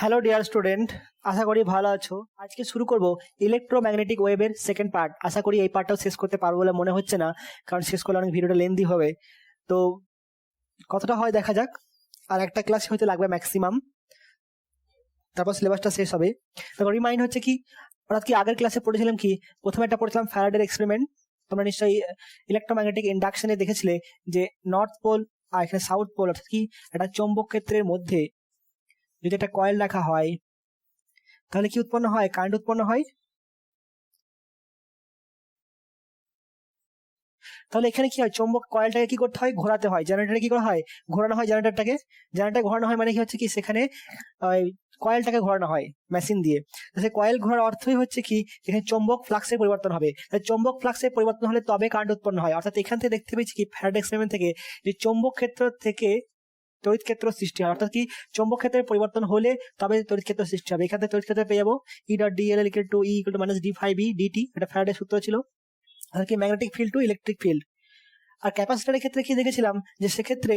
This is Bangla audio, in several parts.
হ্যালো ডিয়ার স্টুডেন্ট, আশা করি ভালো আছো। আজকে শুরু করব ইলেকট্রোম্যাগনেটিক ওয়েভের সেকেন্ড পার্ট। আশা করি এই পার্টটাও শেষ করতে পারবো বলে মনে হচ্ছে না, কারণ শেষ করলে অনেক ভিডিওটা লেন্দি হবে। তো কতটা হয় দেখা যাক। আর একটা ক্লাস হয়তো লাগবে ম্যাক্সিমাম, তারপর সিলেবাসটা শেষ হবে। তারপর রিমাইন্ড হচ্ছে কি, অর্থাৎ কি আগের ক্লাসে পড়েছিলাম কি, প্রথমে একটা পড়েছিলাম ফ্যারাডের এক্সপেরিমেন্ট। তোমরা নিশ্চয়ই ইলেকট্রোম্যাগনেটিক ইন্ডাকশনে দেখেছিলে যে নর্থ পোল আর এখানে সাউথ পোল, অর্থাৎ কি একটা চৌম্বক ক্ষেত্রের মধ্যে যদি একটা কয়েল রাখা হয় তাহলে কি উৎপন্ন হয়? কারেন্ট উৎপন্ন হয়। তাহলে এখানে কি হয়, চৌম্বক কয়েলটাকে কি করতে হয়? ঘোরাতে হয়। জেনারেটরে কি করা হয়? ঘোরানো হয় জেনারেটরটাকে। জেনারেটর ঘোরানো হয় মানে কি হচ্ছে কি, সেখানে কয়েলটাকে ঘোরানো হয় মেশিন দিয়ে। সেই কয়েল ঘোরার অর্থই হচ্ছে কি, এখানে চৌম্বক ফ্লাক্সের পরিবর্তন হবে। চৌম্বক ফ্লাক্সের পরিবর্তন হলে তবে কারেন্ট উৎপন্ন হয়। অর্থাৎ এখান থেকে দেখতে পেয়েছি কি, ফ্যারাডে এক্সপেরিমেন্ট থেকে যে চৌম্বক ক্ষেত্র থেকে তড়িৎ ক্ষেত্র সৃষ্টি হয়। অর্থাৎ কি, চৌম্বক ক্ষেত্রের পরিবর্তন হলে তবে তড়িৎ ক্ষেত্র সৃষ্টি হবে। এখান থেকে তড়িৎ ক্ষেত্র পেয়ে যাবো E dot D L equal to E equal to minus D five E DT. এটা ফ্যারাডের সূত্র ছিল। অর্থাৎ কি, magnetic field to electric field. আর ক্যাপাসিটরের ক্ষেত্রে কি দেখেছিলাম যে সেক্ষেত্রে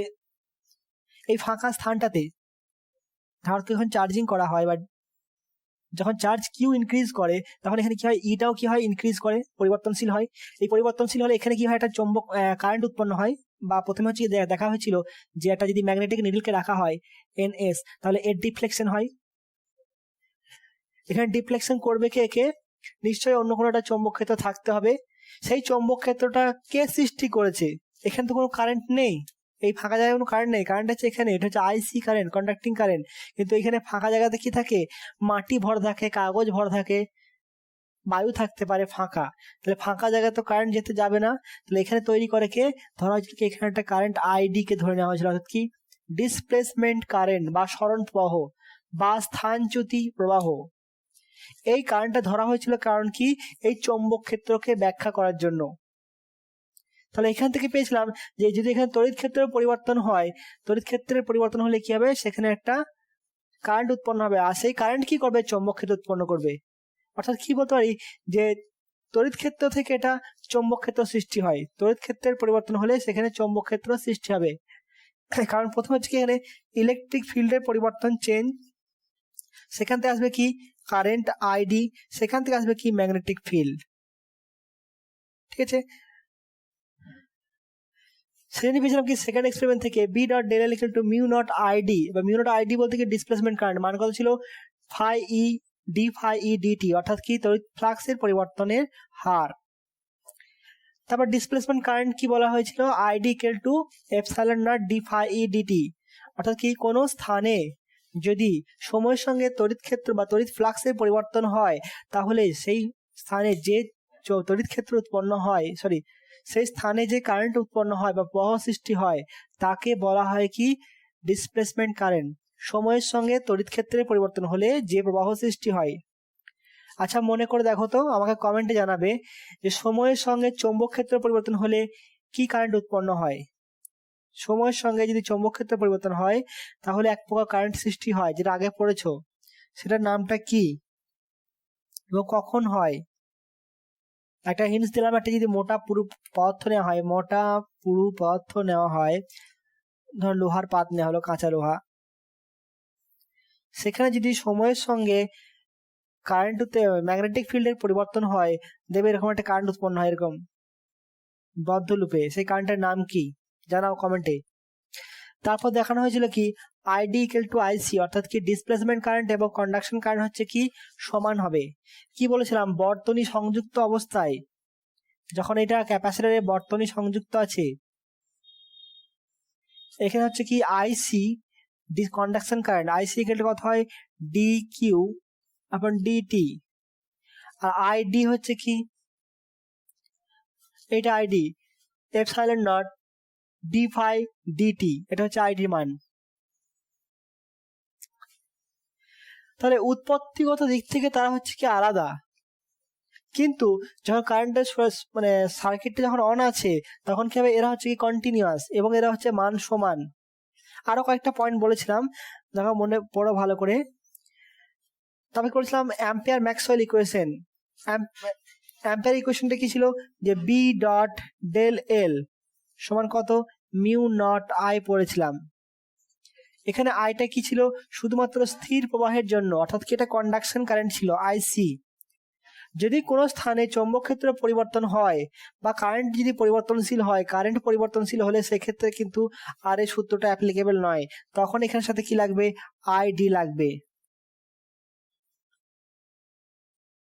এই ফাঁকা স্থানটাতে ধারকে যখন চার্জিং করা হয় বা যখন চার্জ কিউ ইনক্রিজ করে, তখন এখানে কি হয়, ইটাও কি হয়, ইনক্রিজ করে, পরিবর্তনশীল হয়। এই পরিবর্তনশীল হলে এখানে কি হয়, একটা চৌম্বক কারেন্ট উৎপন্ন হয়। বা প্রথমে হচ্ছে দেখা হয়েছিল যে একটা যদি ম্যাগনেটিক নিডলকে রাখা হয় এনএস, তাহলে এর ডিফ্লেকশন হয়। এখানে ডিফ্লেকশন করবে কে কে? নিশ্চয়ই অন্য কোনো একটা চৌম্বক ক্ষেত্র থাকতে হবে। সেই চৌম্বক ক্ষেত্রটা কে সৃষ্টি করেছে? এখানে তো কোনো কারেন্ট নেই, এই ফাঁকা জায়গায় কোনো কারেন্ট নেই। কারেন্ট আছে এখানে, এটা হচ্ছে আইসি কারেন্ট, কন্ডাক্টিং কারেন্ট। কিন্তু এখানে ফাঁকা জায়গাতে কি থাকে? মাটি ভর থাকে, কাগজ ভর থাকে, বায়ু থাকতে পারে ফাঁকা। তাহলে ফাঁকা জায়গায় তো কারেন্ট যেতে যাবে না। তাহলে এখানে তৈরি করে কে? ধরা হয়েছিল কি, এখানে একটা কারেন্ট আইডি কে ধরে নেওয়া হয়েছিল। অর্থাৎ কি, ডিসপ্লেসমেন্ট কারেন্ট বা সরণ প্রবাহ বা স্থানচ্যুতি প্রবাহ। এই কারেন্টটা ধরা হয়েছিল কারণ কি, এই চৌম্বক ক্ষেত্রকে ব্যাখ্যা করার জন্য। তাহলে এখান থেকে পেয়েছিলাম যে যদি এখানে তড়িৎ ক্ষেত্রের পরিবর্তন হয়, তড়িৎ ক্ষেত্রের পরিবর্তন হলে কি হবে, সেখানে একটা কারেন্ট উৎপন্ন হবে। আর সেই কারেন্ট কি করবে? চৌম্বক ক্ষেত্র উৎপন্ন করবে। অর্থাৎ কি বলতে পারি, যে তড়িৎ ক্ষেত্র থেকে এটা চৌম্বক ক্ষেত্র সৃষ্টি হয়। তড়িৎ ক্ষেত্রের পরিবর্তন হলে সেখানে চৌম্বক ক্ষেত্র সৃষ্টি হবে। কারণ প্রথম হচ্ছে কি, এখানে ইলেকট্রিক ফিল্ডের পরিবর্তন, চেঞ্জ। সেখান থেকে আসবে কি, কারেন্ট আইডি। সেখান থেকে আসবে কি, ম্যাগনেটিক ফিল্ড। ঠিক আছে। সেখানে পেয়েছিলাম কি, সেকেন্ড এক্সপেরিমেন্ট থেকে B dot del L equal to mu naught ID, বা মিউ নট আইডি বলতে কি, ডিসপ্লেসমেন্ট কারেন্ট। মান কত ছিল? Phi E D phi E DT, অর্থাৎ কি, তড়িৎ ফ্লাক্সের পরিবর্তনের হার। তারপর ডিসপ্লেসমেন্ট কারেন্ট কি বলা হয়েছিল? ID equal to epsilon not D phi E DT. অর্থাৎ কি, কোনো স্থানে যদি সময়ের সঙ্গে তড়িৎ ক্ষেত্র বা তড়িৎ ফ্লাক্সের পরিবর্তন হয়, তাহলে সেই স্থানে যে তড়িৎ ক্ষেত্র উৎপন্ন হয়, সেই স্থানে যে কারেন্ট উৎপন্ন হয় বা প্রবাহ সৃষ্টি হয়, তাকে বলা হয় কি, ডিসপ্লেসমেন্ট কারেন্ট। সময়ের সঙ্গে তড়িৎ ক্ষেত্রের পরিবর্তন হলে যে প্রবাহ সৃষ্টি হয়। আচ্ছা, মনে করে দেখো তো, আমাকে কমেন্টে জানাবে যে সময়ের সঙ্গে চৌম্বক ক্ষেত্র পরিবর্তন হলে কি কারেন্ট উৎপন্ন হয়। সময়ের সঙ্গে যদি চৌম্বক ক্ষেত্র পরিবর্তন হয়, তাহলে এক প্রকার কারেন্ট সৃষ্টি হয়, যেটা আগে পড়েছো। সেটার নামটা কি এবং কখন হয়? একটা হিন্টস দিলাম, একটা যদি মোটা পুরু পদার্থ নেওয়া হয়, মোটা পুরু পদার্থ নেওয়া হয়, ধর লোহার পাত নেওয়া হলো, কাঁচা লোহা। সেখানে যদি সময়ের সঙ্গে কারেন্ট ম্যাগনেটিক ফিল্ডের পরিবর্তন হয়, দেবে এরকম একটা কারেন্ট উৎপন্ন হয়, এরকম বদ্ধ লুপে। সেই কারেন্টের নাম কি? জানাও কমেন্টে। তারপর দেখানো হয়েছিল কি, আইডি ইকুয়াল টু আইসি, অর্থাৎ কি, ডিসপ্লেসমেন্ট কারেন্ট এবং কন্ডাকশন কারেন্ট হচ্ছে কি, সমান হবে। কি বলেছিলাম? বর্তনী সংযুক্ত অবস্থায়, যখন এটা ক্যাপাসিটরে বর্তনী সংযুক্ত আছে, এখানে হচ্ছে কি, IC conduction current, IC equal to কত হয়? D Q upon DT. আর আইডি হচ্ছে কি, এটা ID epsilon not D phi DT, এটা হচ্ছে আইডির মান। তাহলে উৎপত্তিগত দিক থেকে তারা হচ্ছে কি আলাদা, কিন্তু যখন কারেন্টের মানে সার্কিটটা যখন অন আছে, তখন কি হবে, এরা হচ্ছে কি কন্টিনিউয়াস এবং এরা হচ্ছে মান সমান। আরো কয়েকটা পয়েন্ট বলেছিলাম, দেখো মনে পড়ো ভালো করে। তবে করেছিলাম অ্যাম্পিয়ার ম্যাক্সওয়েল ইকুয়েশন। অ্যাম্পিয়ার ইকুয়েশনটা কি ছিল? যে বি ডট ডেল এল সমান কত? মিউ নট আই পড়েছিলাম। এখানে আইটা কি ছিল, শুধুমাত্র স্থির প্রবাহের জন্য, অর্থাৎ কি এটা কন্ডাকশন কারেন্ট ছিল আইসি। যদি কোনো স্থানে চৌম্বক ক্ষেত্র পরিবর্তন হয় বা কারেন্ট যদি পরিবর্তনশীল হয়, কারেন্ট পরিবর্তনশীল হলে সেক্ষেত্রে কিন্তু আর এই সূত্রটা অ্যাপ্লিকেবল নয়, তখন এখানের সাথে কি লাগবে, আইডি লাগবে।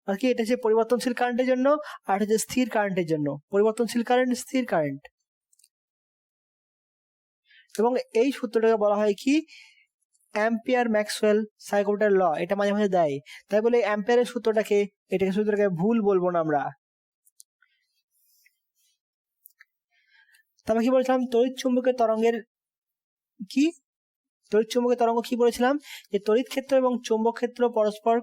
আর কি, এটা হচ্ছে পরিবর্তনশীল কারেন্টের জন্য, আর হচ্ছে স্থির কারেন্টের জন্য, পরিবর্তনশীল কারেন্ট, স্থির কারেন্ট। এবং এই সূত্রটাকে বলা হয় কি, অ্যাম্পিয়ার ম্যাক্সওয়েল সাইকোমোটর ল, এটা মাঝে মাঝে দেয়। তাই বলে অ্যাম্পিয়ারের সূত্রটাকে ভুল বলবো না আমরা। তারপর কি বলেছিলাম, তড়িৎ চুম্বকের তরঙ্গের কি, তড়িৎ চুম্বকের তরঙ্গ কি বলেছিলাম, যে তড়িৎ ক্ষেত্র এবং চৌম্বক ক্ষেত্র পরস্পর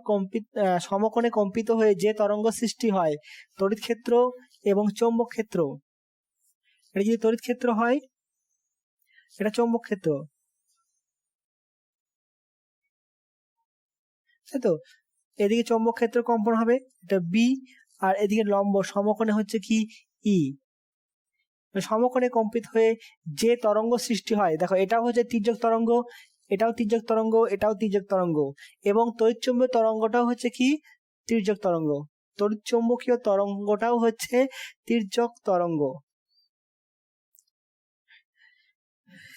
সমকোণে কম্পিত হয়ে যে তরঙ্গ সৃষ্টি হয়, তড়িৎ ক্ষেত্র এবং চৌম্বক ক্ষেত্র, এটা যদি তড়িৎ ক্ষেত্র হয়, এটা চৌম্বক ক্ষেত্র, তাই তো। এদিকে চৌম্বক ক্ষেত্র কম্পন হবে, এটা বি, আর এদিকে লম্ব সমকোণে হচ্ছে কি ই। সমকোণে কম্পিত হয়ে যে তরঙ্গ সৃষ্টি হয়, দেখো এটাও হচ্ছে তির্যক তরঙ্গ, এটাও তির্যক তরঙ্গ, এটাও তির্যক তরঙ্গ, এবং তড়িৎচুম্বকীয় তরঙ্গটাও হচ্ছে কি তির্যক তরঙ্গ, তড়িৎচুম্বকীয় তরঙ্গটাও হচ্ছে তির্যক তরঙ্গ।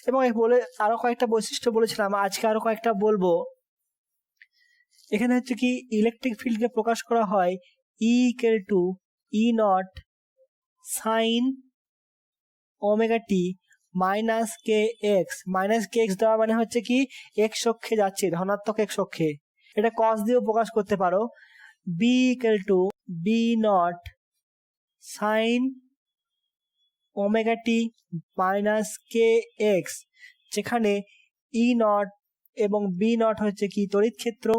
এবং বলে আরো কয়েকটা বৈশিষ্ট্য বলেছিলাম, আজকে আরো কয়েকটা বলবো। এখানে হচ্ছে কি, ইলেকট্রিক ফিল্ডকে প্রকাশ করা হয় ই equal to E nought sine omega T minus K x. Minus K x দেওয়া মানে হচ্ছে কি এক্স অক্ষে যাচ্ছে, ধনাত্মক এক্স অক্ষে। এটা কস দিয়েও প্রকাশ করতে পারো, B equal to B not sine omega T minus K X, যেখানে ই নট এবং বি নট হচ্ছে কি তড়িৎ ক্ষেত্র,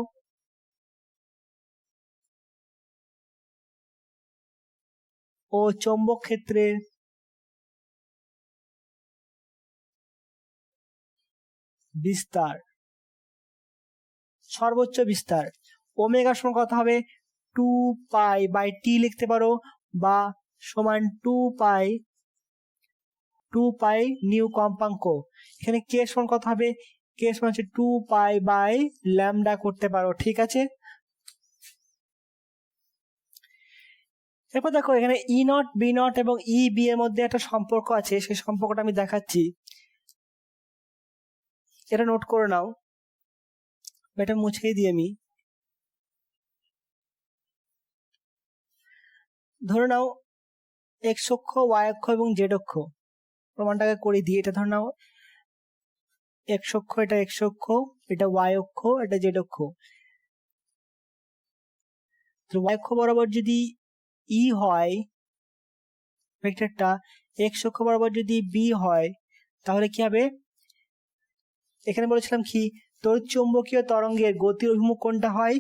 ও চৌম্বক ক্ষেত্রের বিস্তার, সর্বোচ্চ বিস্তার। ওমেগা সমান কত হবে, 2π/t লিখতে পারো, বা সমান 2π নিউ কম্পাঙ্ক। এখানে কে সমান কত হবে, কে সমান হচ্ছে 2π/λ করতে পারো, ঠিক আছে। এরপর দেখো এখানে ই নট বি নট এবং ই বি এর মধ্যে একটা সম্পর্ক আছে, সেই সম্পর্কটা আমি দেখাচ্ছি, এটা নোট করে নাও, এটা মুছেই দিই আমি। ধরে নাও এক্স অক্ষ, ওয়াই অক্ষ এবং জেড অক্ষ, প্রমাণটাকে করে দিই। এটা ধরে নাও এক্স অক্ষ, এটা এক্স অক্ষ, এটা ওয়াই অক্ষ, এটা জেড অক্ষ। ওয়াই অক্ষ বরাবর যদি ই হয় ভেক্টরটা, এক্স অক্ষ বরাবর যদি বি হয়, তাহলে কি হবে, এখানে বলেছিলাম কি তড়িৎ চৌম্বকীয় তরঙ্গের গতির অভিমুখ কোনটা হয়,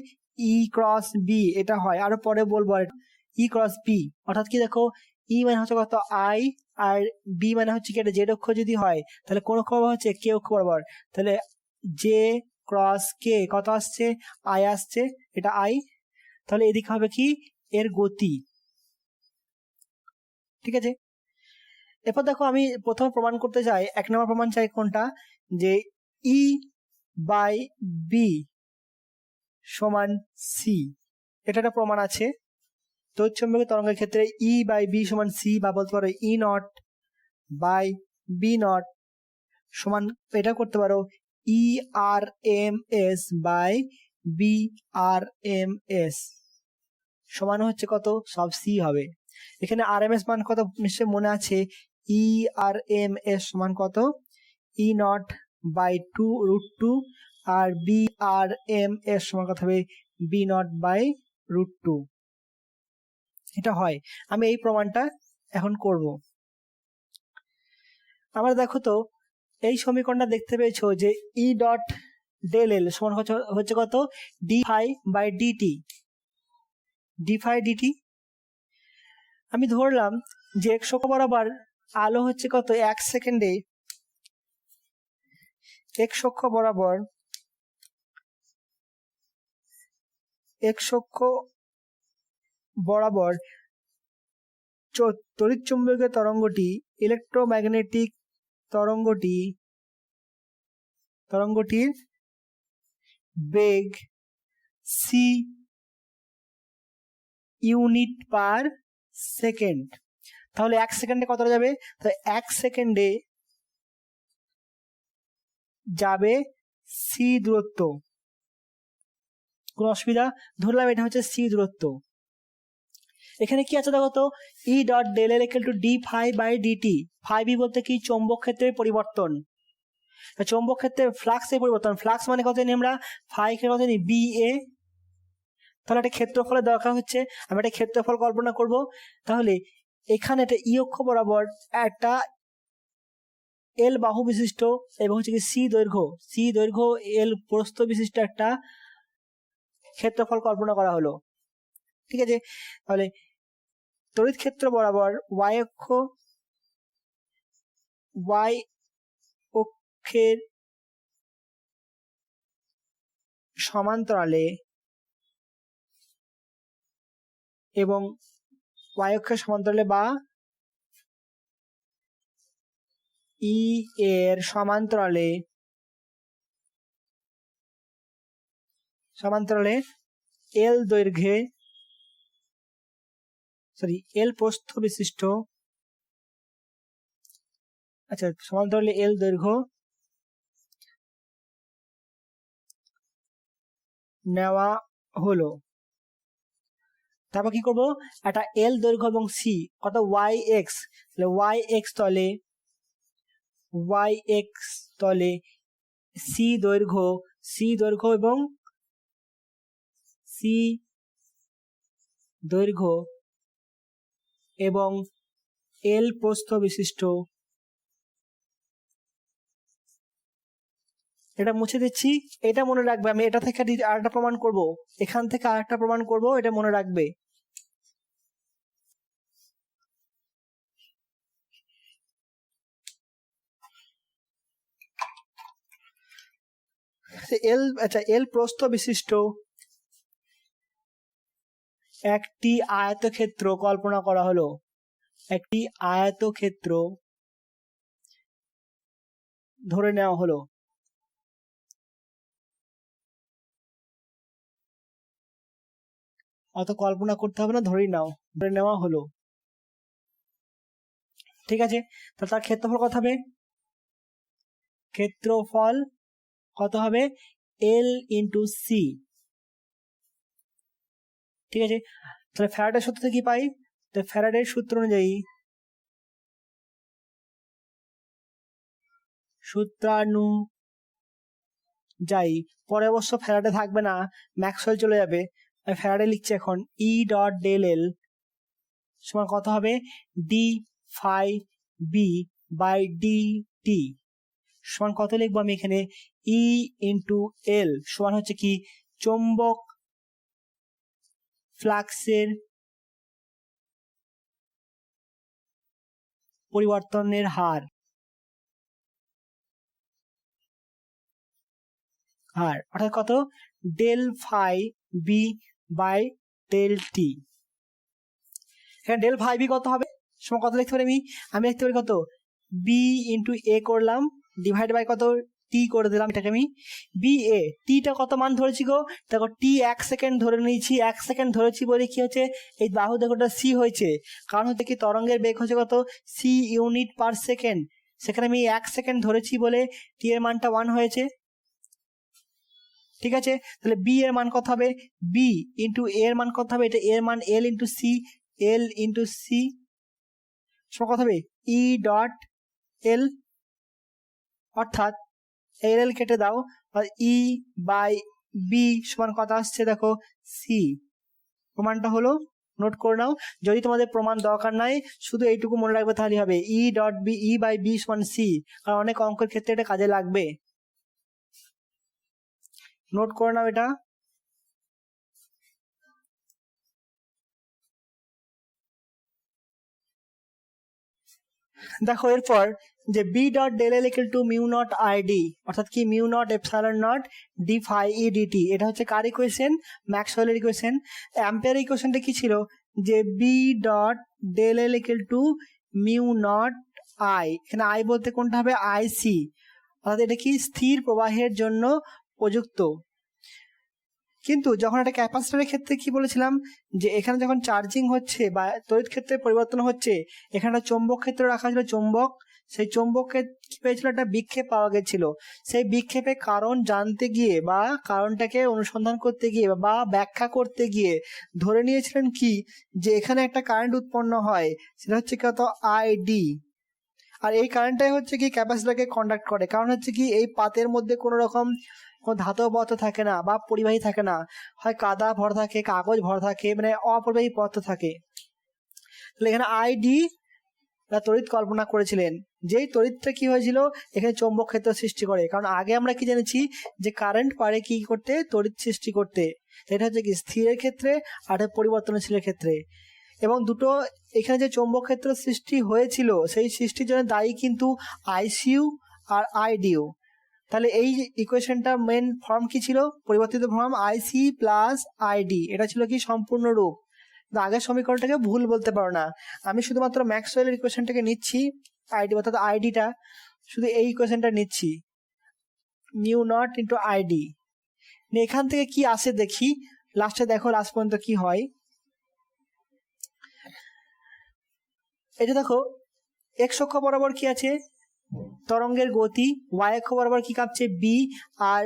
ই ক্রস বি, এটা হয়, আরো পরে বলবো ই ক্রস বি। অর্থাৎ কি দেখো, ই মানে হচ্ছে কত আই, আর বি মানে হচ্ছে কি এটা জেড অক্ষ যদি হয়, তাহলে কোন অক্ষ বরাবর হচ্ছে কে অক্ষ বরাবর, তাহলে জে ক্রস কে কত আসছে, আই আসছে, এটা আই, তাহলে এদিকে হবে কি এর গতি, ঠিক আছে। এরপর দেখো আমি প্রথমে প্রমাণ করতে চাই, 1 নম্বর প্রমাণ চাই কোনটা, যে ই বাই বি সমান সি, এটা একটা প্রমাণ আছে। তড়িৎচুম্বকীয় তরঙ্গের ক্ষেত্রে ই বাই বি সমান সি, বা বলতে পারো E nought by B nought সমান, এটা করতে পারো E R M S by B R M S সমান হচ্ছে কত, সব সি হবে। এখানে আর এম এস মান কত নিশ্চয় মনে আছে, ই আর এম এস সমান কত, ই নট বাই 2√2, আর বি আর এম এস সমান কত হবে, বি নট বাই √2। এটা হয়, আমি এই প্রমাণটা এখন করব। আমরা দেখো তো এই সমীকরণটা দেখতে পেয়েছো যে ই ডট ডেল এল সমান হচ্ছে কত, D phi by DT, D phi DT. আমি ধরলাম যে এক্স অক্ষ বরাবর আলো হচ্ছে কত, 1 সেকেন্ডে এক্স অক্ষ বরাবর, এক্স অক্ষ বরাবর তড়িৎ চুম্বকীয় তরঙ্গটি, ইলেকট্রোম্যাগনেটিক তরঙ্গটি তরঙ্গটির বেগ সি ইউনিট পার সেকেন্ড। তাহলে 1 সেকেন্ডে কতটা যাবে? তাহলে 1 সেকেন্ডে যাবে সি দূরত্ব। কোন অসুবিধা? ধরলাম এটা হচ্ছে সি দূরত্ব। এখানে কি আছে দেখো তো, E dot del L equal to D phi by DT. Phi B বলতে কি? চৌম্বক ক্ষেত্রের পরিবর্তন। চৌম্বক ক্ষেত্রে ফ্লাক্সের পরিবর্তন। ফ্লাক্স মানে কত জানি আমরা? ফাই কে কত জানি? B A. তাহলে একটা ক্ষেত্রফলের দরকার হচ্ছে, আমি একটা ক্ষেত্রফল কল্পনা করব। তাহলে এখানে একটা ই অক্ষ বরাবর একটা এল বাহু বিশিষ্ট এবং হচ্ছে কি সি দৈর্ঘ্য এল প্রস্থ বিশিষ্ট একটা ক্ষেত্রফল কল্পনা করা হলো। ঠিক আছে, তাহলে তড়িৎ ক্ষেত্র বরাবর ওয়াই অক্ষের সমান্তরালে এবং ওয়াই অক্ষের সমান্তরালে বা ই এর সমান্তরালে এল দৈর্ঘ্যে এল প্রস্থ বিশিষ্ট, আচ্ছা সমান্তরালে এল দৈর্ঘ্য নেওয়া হলো। তারপর কি করব? একটা এল দৈর্ঘ্য এবং সি কত? Y X. তাহলে ওয়াই এক্স তলে সি দৈর্ঘ্য এবং এল প্রস্থ বিশিষ্ট। এটা মুছে দিচ্ছি, এটা মনে রাখবে। আমি এটা থেকে আরেকটা প্রমাণ করব, এখান থেকে আরেকটা প্রমাণ করব, এটা মনে রাখবে। এল প্রস্থ বিশিষ্ট একটি আয়তক্ষেত্র কল্পনা করা হলো। একটি আয়তক্ষেত্র ধরে নেওয়া হলো। অত কল্পনা করতে হবে না, ধরে নেওয়া হলো। ঠিক আছে, তাহলে তার ক্ষেত্রফল কত হবে? L into C. ঠিক আছে, তাহলে ফ্যারাডের সূত্র কি পাই? তো ফ্যারাডের সূত্র অনুযায়ী পরে অবশ্য ফ্যারাডে থাকবে না, ম্যাক্সওয়েল চলে যাবে। ফ্যারাডে লিখছে এখন ই ডট ডেল এল সমান কত হবে? D phi B by D T সমান কত লিখবো আমি এখানে? ই ইন্টু এল সমান হচ্ছে কি? চৌম্বক ফ্লাক্সের পরিবর্তনের হার অর্থাৎ কত? Del phi B by del T. এখানে ডেল ফাই বি কত হবে? সমান কত লিখতে পারি আমি লিখতে পারি কত? বি ইন্টু এ করলাম, ডিভাইড বাই কত? টি করে দিলাম। এটাকে আমি বি এ, টিটা কত মান ধরেছি গো? দেখো টি 1 সেকেন্ড ধরে নিয়েছি। 1 সেকেন্ড ধরেছি বলে কি হচ্ছে? এই বাহু দেখোটা সি হয়েছে, কারণ হচ্ছে কি তরঙ্গের বেগ হচ্ছে কত? C unit per second. সেখানে আমি 1 সেকেন্ড ধরেছি বলে টি এর মানটা 1 হয়েছে। ঠিক আছে, তাহলে বি এর মান কত হবে? বি ইন্টু এ এর মান কত হবে? এটা এর মান এল ইন্টু সি সমান কত হবে? ই ডট এল, অর্থাৎ এল কেটে দাও, ই বাই বি সমান কত আসছে? দেখো সি। প্রমাণটা হলো, নোট করে নাও। যদি তোমাদের প্রমাণ দরকার নাই, শুধু এইটুকু মনে রাখবে তাহলে হবে। E dot B, E by B সমান সি, কারণ অনেক অঙ্কের ক্ষেত্রে এটা কাজে লাগবে। নোট করে নাও এটা। দেখো এরপর যে B dot del L equal to mu naught I D, অর্থাৎ কি? Mu not epsilon not D phi E DT. এটা হচ্ছে কার ইকুয়েশন? ম্যাক্সওয়েলের ইকুয়েশন। অ্যাম্পিয়ারের ইকুয়েশনটা কি ছিল? যে B dot del L equal to mu naught I, এখানে আই বলতে কোনটা হবে? আই সি, অর্থাৎ এটা কি স্থির প্রবাহের জন্য প্রযুক্ত। কিন্তু যখন একটা ক্যাপাসিটরের ক্ষেত্রে কি বলেছিলাম, যে এখানে যখন চার্জিং হচ্ছে বা তড়িৎ ক্ষেত্রে পরিবর্তন হচ্ছে, এখানে চৌম্বক ক্ষেত্র রাখা ছিল চৌম্বক, সেই চৌম্বককে কি পেয়েছিল, একটা বিক্ষেপ পাওয়া গেছিল। সেই বিক্ষেপের কারণ জানতে গিয়ে বা কারণটাকে অনুসন্ধান করতে গিয়ে বা ব্যাখ্যা করতে গিয়ে ধরে নিয়েছিলেন কি, যে এখানে একটা কারেন্ট উৎপন্ন হয়, সেটা হচ্ছে কত, আইডি। আর এই কারেন্টটাই হচ্ছে কি ক্যাপাসিটরকে কন্ডাক্ট করে। কারণ হচ্ছে কি এই পাতের মধ্যে কোনো রকম কোনো ধাতব পদার্থ থাকে না বা পরিবাহী থাকে না, হয় কাদা ভরা থাকে, কাগজ ভরা থাকে, মানে অপরিবাহী পদার্থ থাকে। তাহলে এখানে আইডি তড়িৎ কল্পনা করেছিলেন, যেই তড়িৎটা কি হয়েছিল, এখানে চৌম্বক ক্ষেত্র সৃষ্টি করে। কারণ আগে আমরা কি জেনেছি, যে কারেন্ট পারে কি করতে, তড়িৎ সৃষ্টি করতে। এটা হচ্ছে কি স্থিরের ক্ষেত্রে আর পরিবর্তনশীলের ক্ষেত্রে। এবং দুটো এখানে যে চৌম্বক ক্ষেত্র সৃষ্টি হয়েছিল, সেই সৃষ্টির জন্য দায়ী কিন্তু আইসিইউ আর আইডিউ। তাহলে এই ইকুয়েশনটা মেন ফর্ম কি ছিল, পরিবর্তিত ফর্ম আইসি প্লাস আইডি। এটা ছিল কি সম্পূর্ণ রূপ। আগের সমীকরণটাকে ভুল বলতে পারো না। আমি শুধুমাত্র ম্যাক্সওয়েলের ইকুয়েশনটাকে নিচ্ছি, আইডি অর্থাৎ আইডিটা, শুধু এই ইকুয়েশনটা নিচ্ছি, মিউ নট ইন্টু আইডি। এখান থেকে কি আসে দেখি, লাস্টে দেখো লাস্ট পর্যন্ত কি হয়। এটা দেখো, এক্স অক্ষ বরাবর কি আছে, তরঙ্গের গতি, ওয়াই অক্ষ বরাবর কি কাঁপছে, বি, আর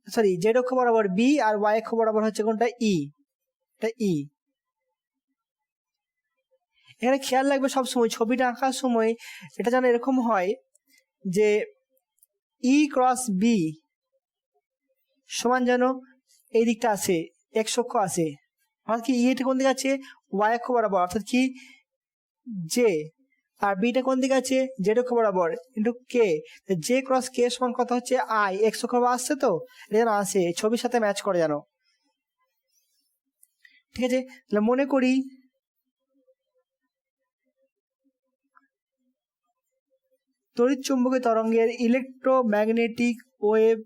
সরি জেড অক্ষ বরাবর বি, আর ওয়াই অক্ষ বরাবর হচ্ছে কোনটা, ই। এটা ই। এখানে খেয়াল রাখবে সবসময় ছবিটা আঁকার সময় এটা যেন এরকম হয় যে ই ক্রস বি সমান যেন এই দিকটা আসে, এক্স অক্ষ আসে। অর্থাৎ কি ইটা কোন দিকে আছে, ওয়াই অক্ষ বরাবর, অর্থাৎ কি জে, আর বিটা কোন দিকে আছে, জেড অক্ষ বরাবর, ইন্টু কে। জে ক্রস কে সমান কত হচ্ছে, আই। এক্স অক্ষ আসছে, তো এটা যেন আসে, ছবির সাথে ম্যাচ করে যেন। ঠিক আছে, তাহলে মনে করি তড়িৎ চুম্বকীয় তরঙ্গের ইলেকট্রোম্যাগনেটিক ওয়েভ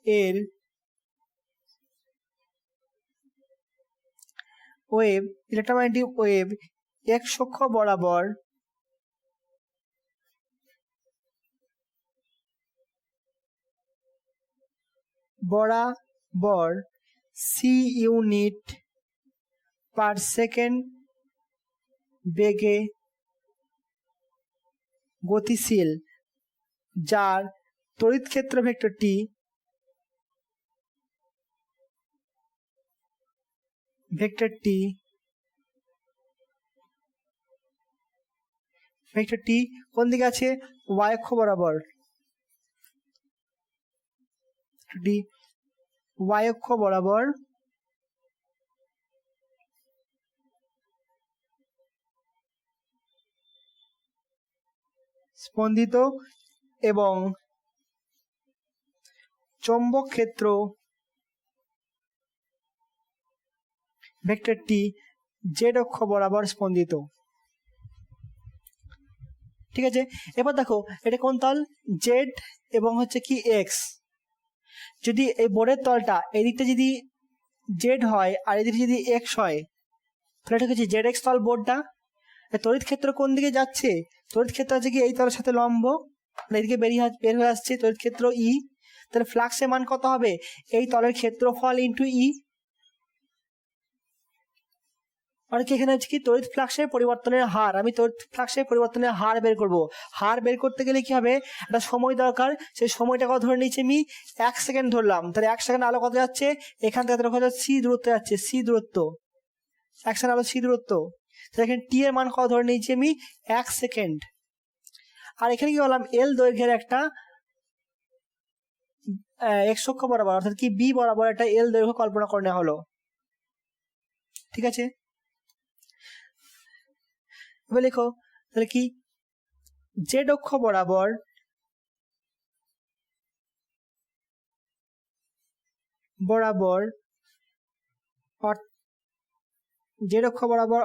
এর ইলেকট্রোম্যাগনেটিক ওয়েভ এক্স অক্ষ বরাবর সি ইউনিট পার সেকেন্ড বেগে গতিশীল, যার তড়িৎ ক্ষেত্র ভেক্টরটি কোন দিকে আছে, ওয়াই অক্ষ বরাবর, ওয়াই অক্ষ বরাবর স্পন্দিত এবং চৌম্বক ক্ষেত্র ভেক্টরটি জেড অক্ষ বরাবর স্পন্দিত। ঠিক আছে, এবার দেখো এটা কোন তল, জেড এবং হচ্ছে কি এক্স। যদি এই বোর্ডের তলটা এই দিকটা যদি জেড হয় আর এই দিকটা যদি এক্স হয়, তাহলে এটা হচ্ছে জেড এক্স তল বোর্ডটা। তড়িৎ ক্ষেত্র কোন দিকে যাচ্ছে, তড়িৎ ক্ষেত্র আছে কি এই তলের সাথে লম্ব, এদিকে বের হয়ে আসছে তড়িৎ ক্ষেত্র ই। তাহলে ফ্লাক্সের মান কত হবে, এই তলের ক্ষেত্রফল ইন্টু ই। আর কি এখানে হচ্ছে কি তড়িৎ ফ্লাক্সের পরিবর্তনের হার, আমি তড়িৎ ফ্লাক্সের পরিবর্তনের হার বের করব। হার বের করতে গেলে কি হবে, একটা সময় দরকার, সেই সময়টা কত ধরে নিয়েছি আমি, 1 সেকেন্ড ধরলাম। তাহলে 1 সেকেন্ড আলো কত যাচ্ছে, এখান থেকে কত সি দূরত্ব যাচ্ছে, সি দূরত্ব, 1 সেকেন্ড আলো সি দূরত্ব। তাহলে এখানে টি এর মান কত ধরে নিয়েছি আমি, 1 সেকেন্ড। আর এখানে কি বললাম, এল দৈর্ঘ্যের একটা এক্স অক্ষ বরাবর অর্থাৎ কি বি বরাবর একটা এল দৈর্ঘ্য কল্পনা করে নেওয়া হলো। ঠিক আছে, এবার লেখো তাহলে কি, জেড অক্ষ বরাবর জেড অক্ষ বরাবর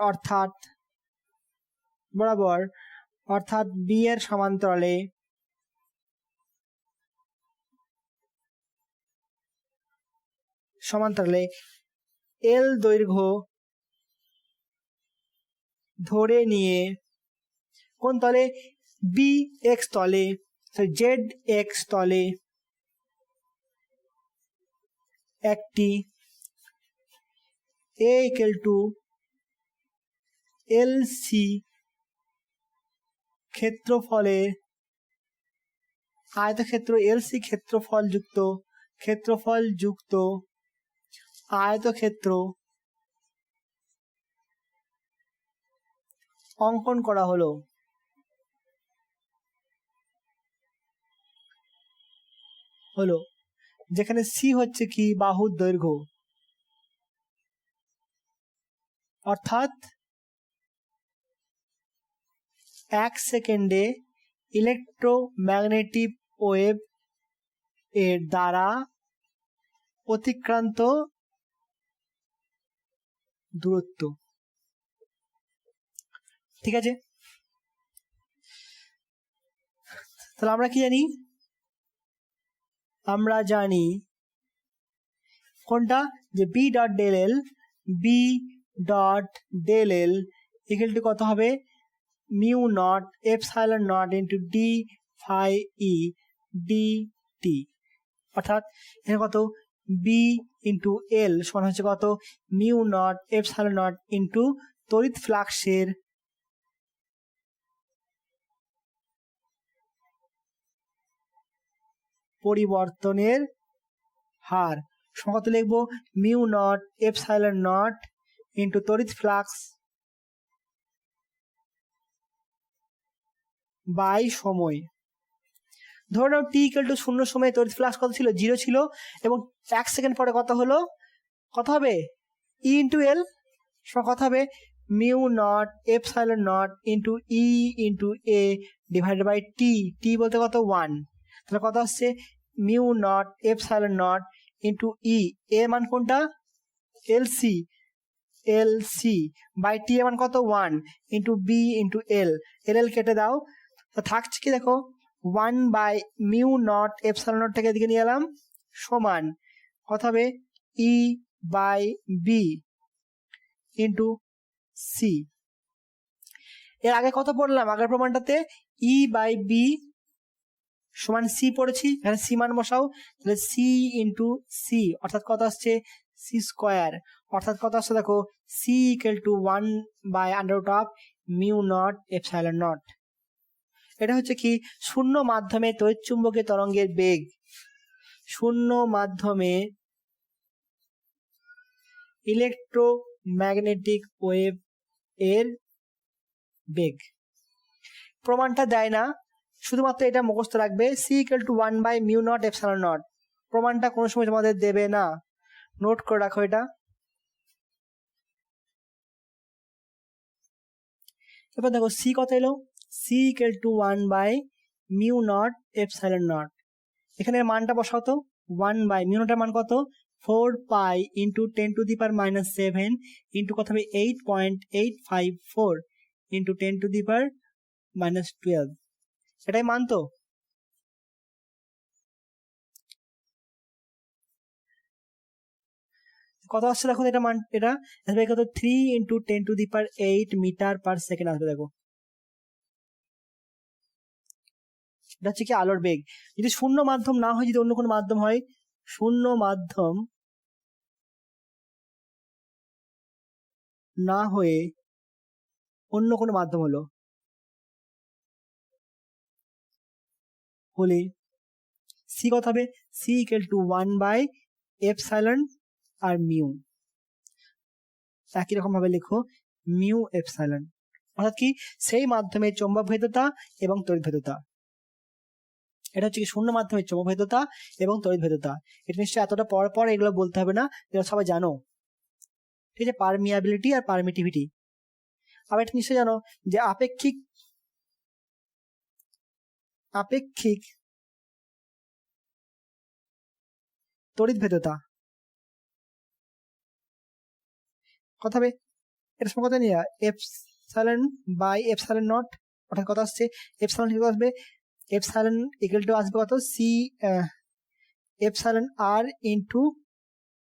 অর্থাৎ বি এর সমান্তরালে এল দৈর্ঘ্য ধরে নিয়ে কোন তলে, বি এক্স তলে, জেড এক্স তলে একটি এ ইকুয়াল টু এল সি ক্ষেত্রফলে আয়তক্ষেত্র এল সি ক্ষেত্রফল যুক্ত আয়তক্ষেত্র অঙ্কন করা হলো। যেখানে সি হচ্ছে কি বাহুর দৈর্ঘ্য, অর্থাৎ 1 সেকেন্ডে ইলেকট্রোম্যাগনেটিক ওয়েভ এর দ্বারা অতিক্রান্ত দূরত্ব। ঠিক আছে, তাহলে আমরা কি জানি? আমরা জানি কোনটা, যে B dot del L equal to কত হবে, mu not epsilon not into D phi E D T, অর্থাৎ এখানে কত বি ইন্টু এল সমান হচ্ছে কত, mu not epsilon not into তড়িৎ ফ্লাক্সের পরিবর্তনের হার সমান কত লিখবো, mu not epsilon not into তড়িৎ ফ্লাক্স বাই সময়। ধরে নাও টি ইকুয়াল টু 0 সময় তড়িৎ ফ্লাক্স কত ছিল, 0 ছিল, এবং 1 সেকেন্ড পরে কত হলো, কত হবে, ই ইন্টু এল সমান কত হবে, mu not epsilon not into E into A divided by T, T বলতে কত 1, তাহলে কত আসছে, mu not epsilon not into E, A মান কোনটা, এল সি বাই টি এর মান কত 1 into B into L, L কেটে দাও, থাকছে কি দেখো 1 by mu not epsilon naught থেকে এদিকে নিয়ে এলাম সমান কত হবে, E by B into C. এর আগে কত পড়লাম, আগের প্রমাণটাতে ই বাই বি সমান সি পড়েছি, এখানে সি মান বসাও, তাহলে সি ইন্টু সি অর্থাৎ কত আসছে, সি স্কোয়ার, অর্থাৎ কত আসছে দেখো, C equal to 1 by under root of mu not epsilon not. এটা হচ্ছে কি শূন্য মাধ্যমে তড়িৎচুম্বকীয় তরঙ্গের বেগ, শূন্য মাধ্যমে ইলেকট্রোম্যাগনেটিক ওয়েভ এর বেগ। প্রমাণটা দেয় না, শুধুমাত্র এটা মুখস্থ রাখবে, C equal to 1 by mu not epsilon naught. প্রমাণটা কোনো সময় তোমাদের দেবে না, নোট করে রাখো এটা। এবার দেখো সি কত এলো, C equal to 1 by mu not epsilon naught, এখানে মানটা বসাও তো, 1 বাই মিউ নটের মান কত, 4 pi into 10 to the power -7 into কত হবে 8.854 ইন্টু 10 টু দি পাওয়ার -12, এটাই মান তো। কত আসছে দেখো, এটা মান, এটা আসবে কত, 3 into 10 to the power 8 metre per second আসবে। দেখো এটা হচ্ছে কি আলোর বেগ। যদি শূন্য মাধ্যম না হয়, যদি অন্য কোনো মাধ্যম হয়, শূন্য মাধ্যম না হয়ে অন্য কোনো মাধ্যম হলে সি কত হবে, C equal to 1 by epsilon R mu, একই রকম ভাবে লিখো মিউ এপসাইলন, অর্থাৎ কি সেই মাধ্যমের চৌম্বক ভেদ্যতা এবং তড়িৎ ভেদ্যতা। এটা হচ্ছে কি শূন্য মাধ্যমের চৌম্বক ভেদ্যতা এবং তড়িৎ ভেদ্যতা। এটা নিশ্চয়ই এতটা পর এগুলো বলতে হবে না, এটা সবাই জানো। ঠিক আছে, পারমিয়াবিলিটি আর পারমিটিভিটি। আবার এটা নিশ্চয়ই জানো যে আপেক্ষিক তড়িৎ ভেদ্যতা কত হবে, এটা সময় কত নিয়ে, এপসাইলন বাই এপসাইলন নট, অর্থাৎ কত আসছে, এপসাইলন কত আসবে, এপসাইলন ইকুয়াল টু আসবে কত, C epsilon R into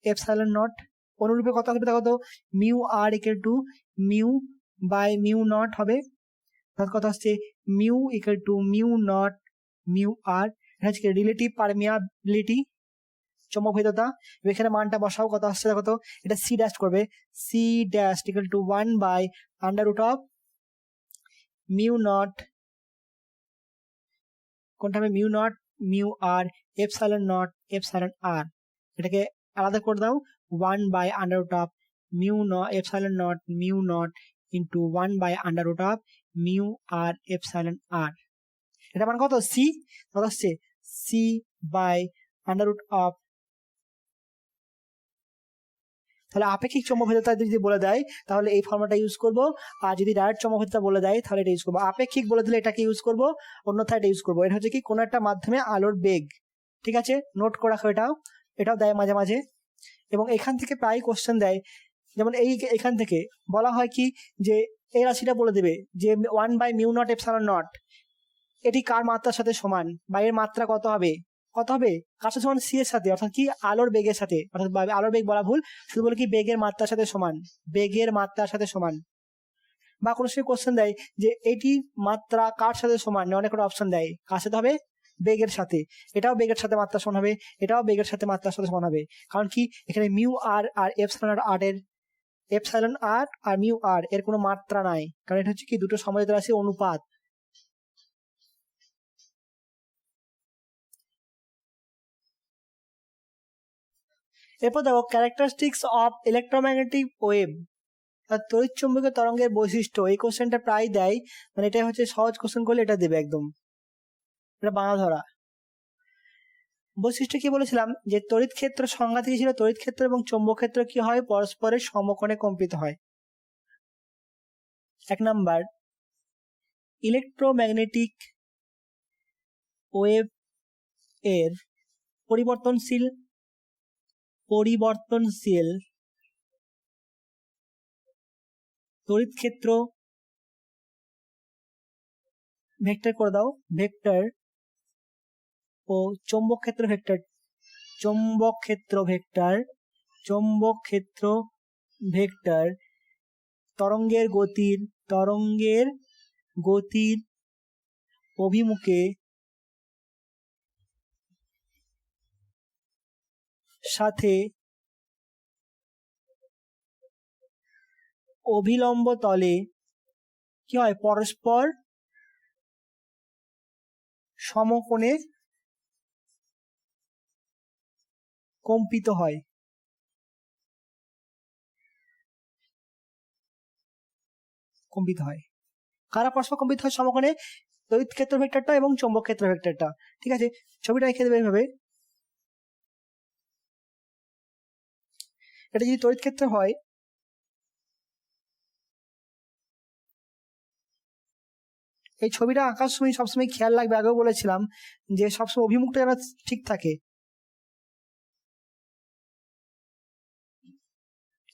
epsilon nought, অনুরূপে কত আসবে কত, mu R equal to mu by mu nought হবে, অর্থাৎ কত আসছে, mu equal to mu nought mu R, এটা হচ্ছে রিলেটিভ পারমিয়াবিলিটি, চৌম্বক ভেদ্যতা। এখানে মানটা বসাও, কত আসছে দেখো তো, এটা সি ড্যাশ করবে, C dash equal to 1/√, mu nought, কোনটা হবে, mu nought mu R epsilon nought epsilon R, এটাকে আলাদা করে দাও, 1/√, mu not epsilon nought mu not into 1/√, mu R epsilon R. এটা মান কত, সি, কত আসছে, c/√। তাহলে আপেক্ষিক চৌম্বকভেদ্যতা যদি বলে দেয় তাহলে এই ফর্মুলাটা ইউজ করব, আর যদি ডাইরেক্ট চৌম্বকভেদ্যতা বলে দেয় তাহলে এটা ইউজ করবো। আপেক্ষিক বলে দিলে এটাকে ইউজ করব, অন্যথায় এটা ইউজ করবো। এটা হচ্ছে কি কোন একটা মাধ্যমে আলোর বেগ, ঠিক আছে, নোট করে রাখো, এটাও দেয় মাঝে মাঝে। এবং এখান থেকে প্রায় কোশ্চেন দেয়, যেমন এখান থেকে বলা হয় কি যে এই রাশিটা বলে দেবে যে 1/μ0ε0 এটি কার মাত্রার সাথে সমান, বা এর মাত্রা কত হবে, কার সাথে সমান, সি এর সাথে, অর্থাৎ কি আলোর বেগের সাথে, অর্থাৎ আলোর বেগ বলা ভুল, শুধু বলে কি বেগের মাত্রার সাথে সমান, বেগের মাত্রার সাথে সমান। বা কোনো সময় কোশ্চেন দেয় যে এটি মাত্রা কার সাথে সমান, অনেক অপশন দেয়, কার সাথে হবে, বেগের সাথে, এটাও বেগের সাথে মাত্রা সমান হবে, এটাও বেগের সাথে মাত্রার সাথে সমান হবে। কারণ কি এখানে মিউ আর আর এপসাইলন আর এর, এপসাইলন আর আর মিউ আর এর কোনো মাত্রা নাই, কারণ এটা হচ্ছে কি দুটো সমবেত রাশি অনুপাত। এরপর দেখো ক্যারেক্টারিস্টিক্স অফ ইলেকট্রোম্যাগনেটিক ওয়েভ, তড়িৎচুম্বকীয় তরঙ্গের বৈশিষ্ট্য। এই কোশ্চেনটা প্রায় দেয়, মানে এটা হচ্ছে সহজ কোশ্চেন করলে এটা দেবে একদম, এটা বাঁধা ধরা। বৈশিষ্ট্য কি বলেছিলাম, যে তড়িৎ ক্ষেত্র সংজ্ঞা থেকে ছিল, তড়িৎ ক্ষেত্র এবং চৌম্বক ক্ষেত্র কি হয়, পরস্পরের সমকোণে কম্পিত হয়। 1 নাম্বার, ইলেকট্রোম্যাগনেটিক ওয়েভ এর পরিবর্তনশীল তড়িৎ ক্ষেত্র ভেক্টর করে দাও, ভেক্টর ও চৌম্বক ক্ষেত্র ভেক্টর তরঙ্গের গতির অভিমুখে সাথে অভিলম্ব তলে কি হয়, পরস্পর সমকোণে কম্পিত হয়। কারা পরস্পর কম্পিত হয় সমকোণে, তড়িৎ ক্ষেত্র ভেক্টরটা এবং চৌম্বক ক্ষেত্র ভেক্টরটা। ঠিক আছে, ছবিটা রেখে দেবে এইভাবে। এটা যদি তড়িৎ ক্ষেত্র হয়, এই ছবিটা আঁকার সময় সবসময় খেয়াল রাখবে, আগেও বলেছিলাম যে সবসময় অভিমুখটা যেন ঠিক থাকে।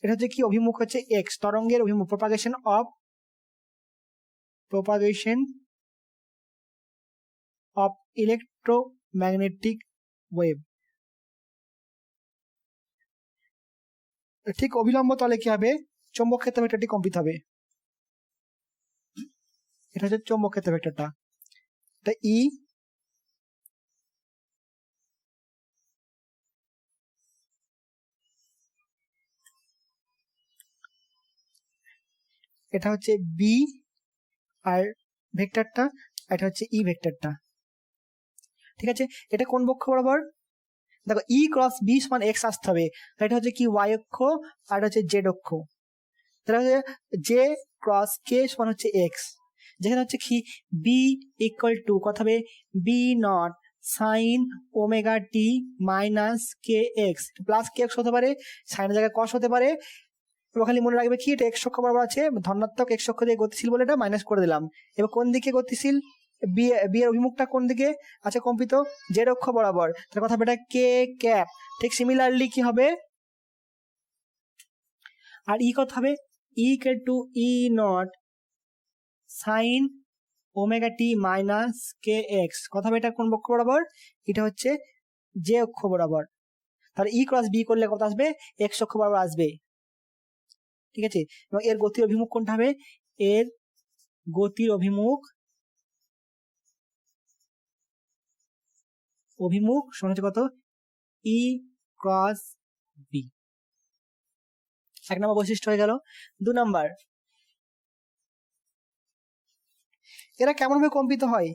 এটা হচ্ছে কি, অভিমুখ হচ্ছে এক্স, তরঙ্গের অভিমুখ, প্রপাগেশন অফ ইলেকট্রোম্যাগনেটিক ওয়েভ। ঠিক অভিলম্ব তলে কি হবে, চৌম্বক ক্ষেত্র ভেক্টরটি কম্পিত হবে। এটা হচ্ছে চৌম্বক ক্ষেত্র ভেক্টরটা, এটা ই, এটা হচ্ছে বি, আর ভেক্টরটা এটা হচ্ছে ই ভেক্টরটা। ঠিক আছে, এটা কোন বক্ষ বরাবর, দেখো ই ক্রস বি সমান এক্স আসতে হবে, এটা হচ্ছে কি ওয়াই অক্ষ, আর এটা হচ্ছে জেড অক্ষ। তাহলে হচ্ছে জে ক্রস কে সমান হচ্ছে এক্স, যেখানে হচ্ছে কি বি ইকুয়াল টু কত হবে, B not sine omega T minus K X, plus K X হতে পারে, সাইনের জায়গায় কস হতে পারে। এবার খালি মনে রাখবে কি এটা এক্স অক্ষ বরাবর আছে, ধনাত্মক এক্স অক্ষ দিয়ে গতিশীল বলে এটা মাইনাস করে দিলাম। এবার কোন দিকে গতিশীল, বি এর অভিমুখটা কোন দিকে আছে কম্পিত, জেড অক্ষ বরাবর, তার কথা এটা কে ক্যাপ। ঠিক সিমিলারলি কি হবে, আর ই কত হবে, ই equal to E nought sine omega T minus K x, কথা হবে এটা কোন পক্ষ বরাবর, এটা হচ্ছে জে অক্ষ বরাবর। তাহলে ই ক্রস বি করলে কত আসবে, এক্স অক্ষ বরাবর আসবে। ঠিক আছে, এবং এর গতির অভিমুখ কোনটা হবে, এর গতির অভিমুখ অভিমুখ সমান হচ্ছে কত, ই ক্রস বি। 1 নম্বর বৈশিষ্ট্য হয়ে গেল। 2 নম্বর, এরা কেমন ভাবে কম্পিত হয়?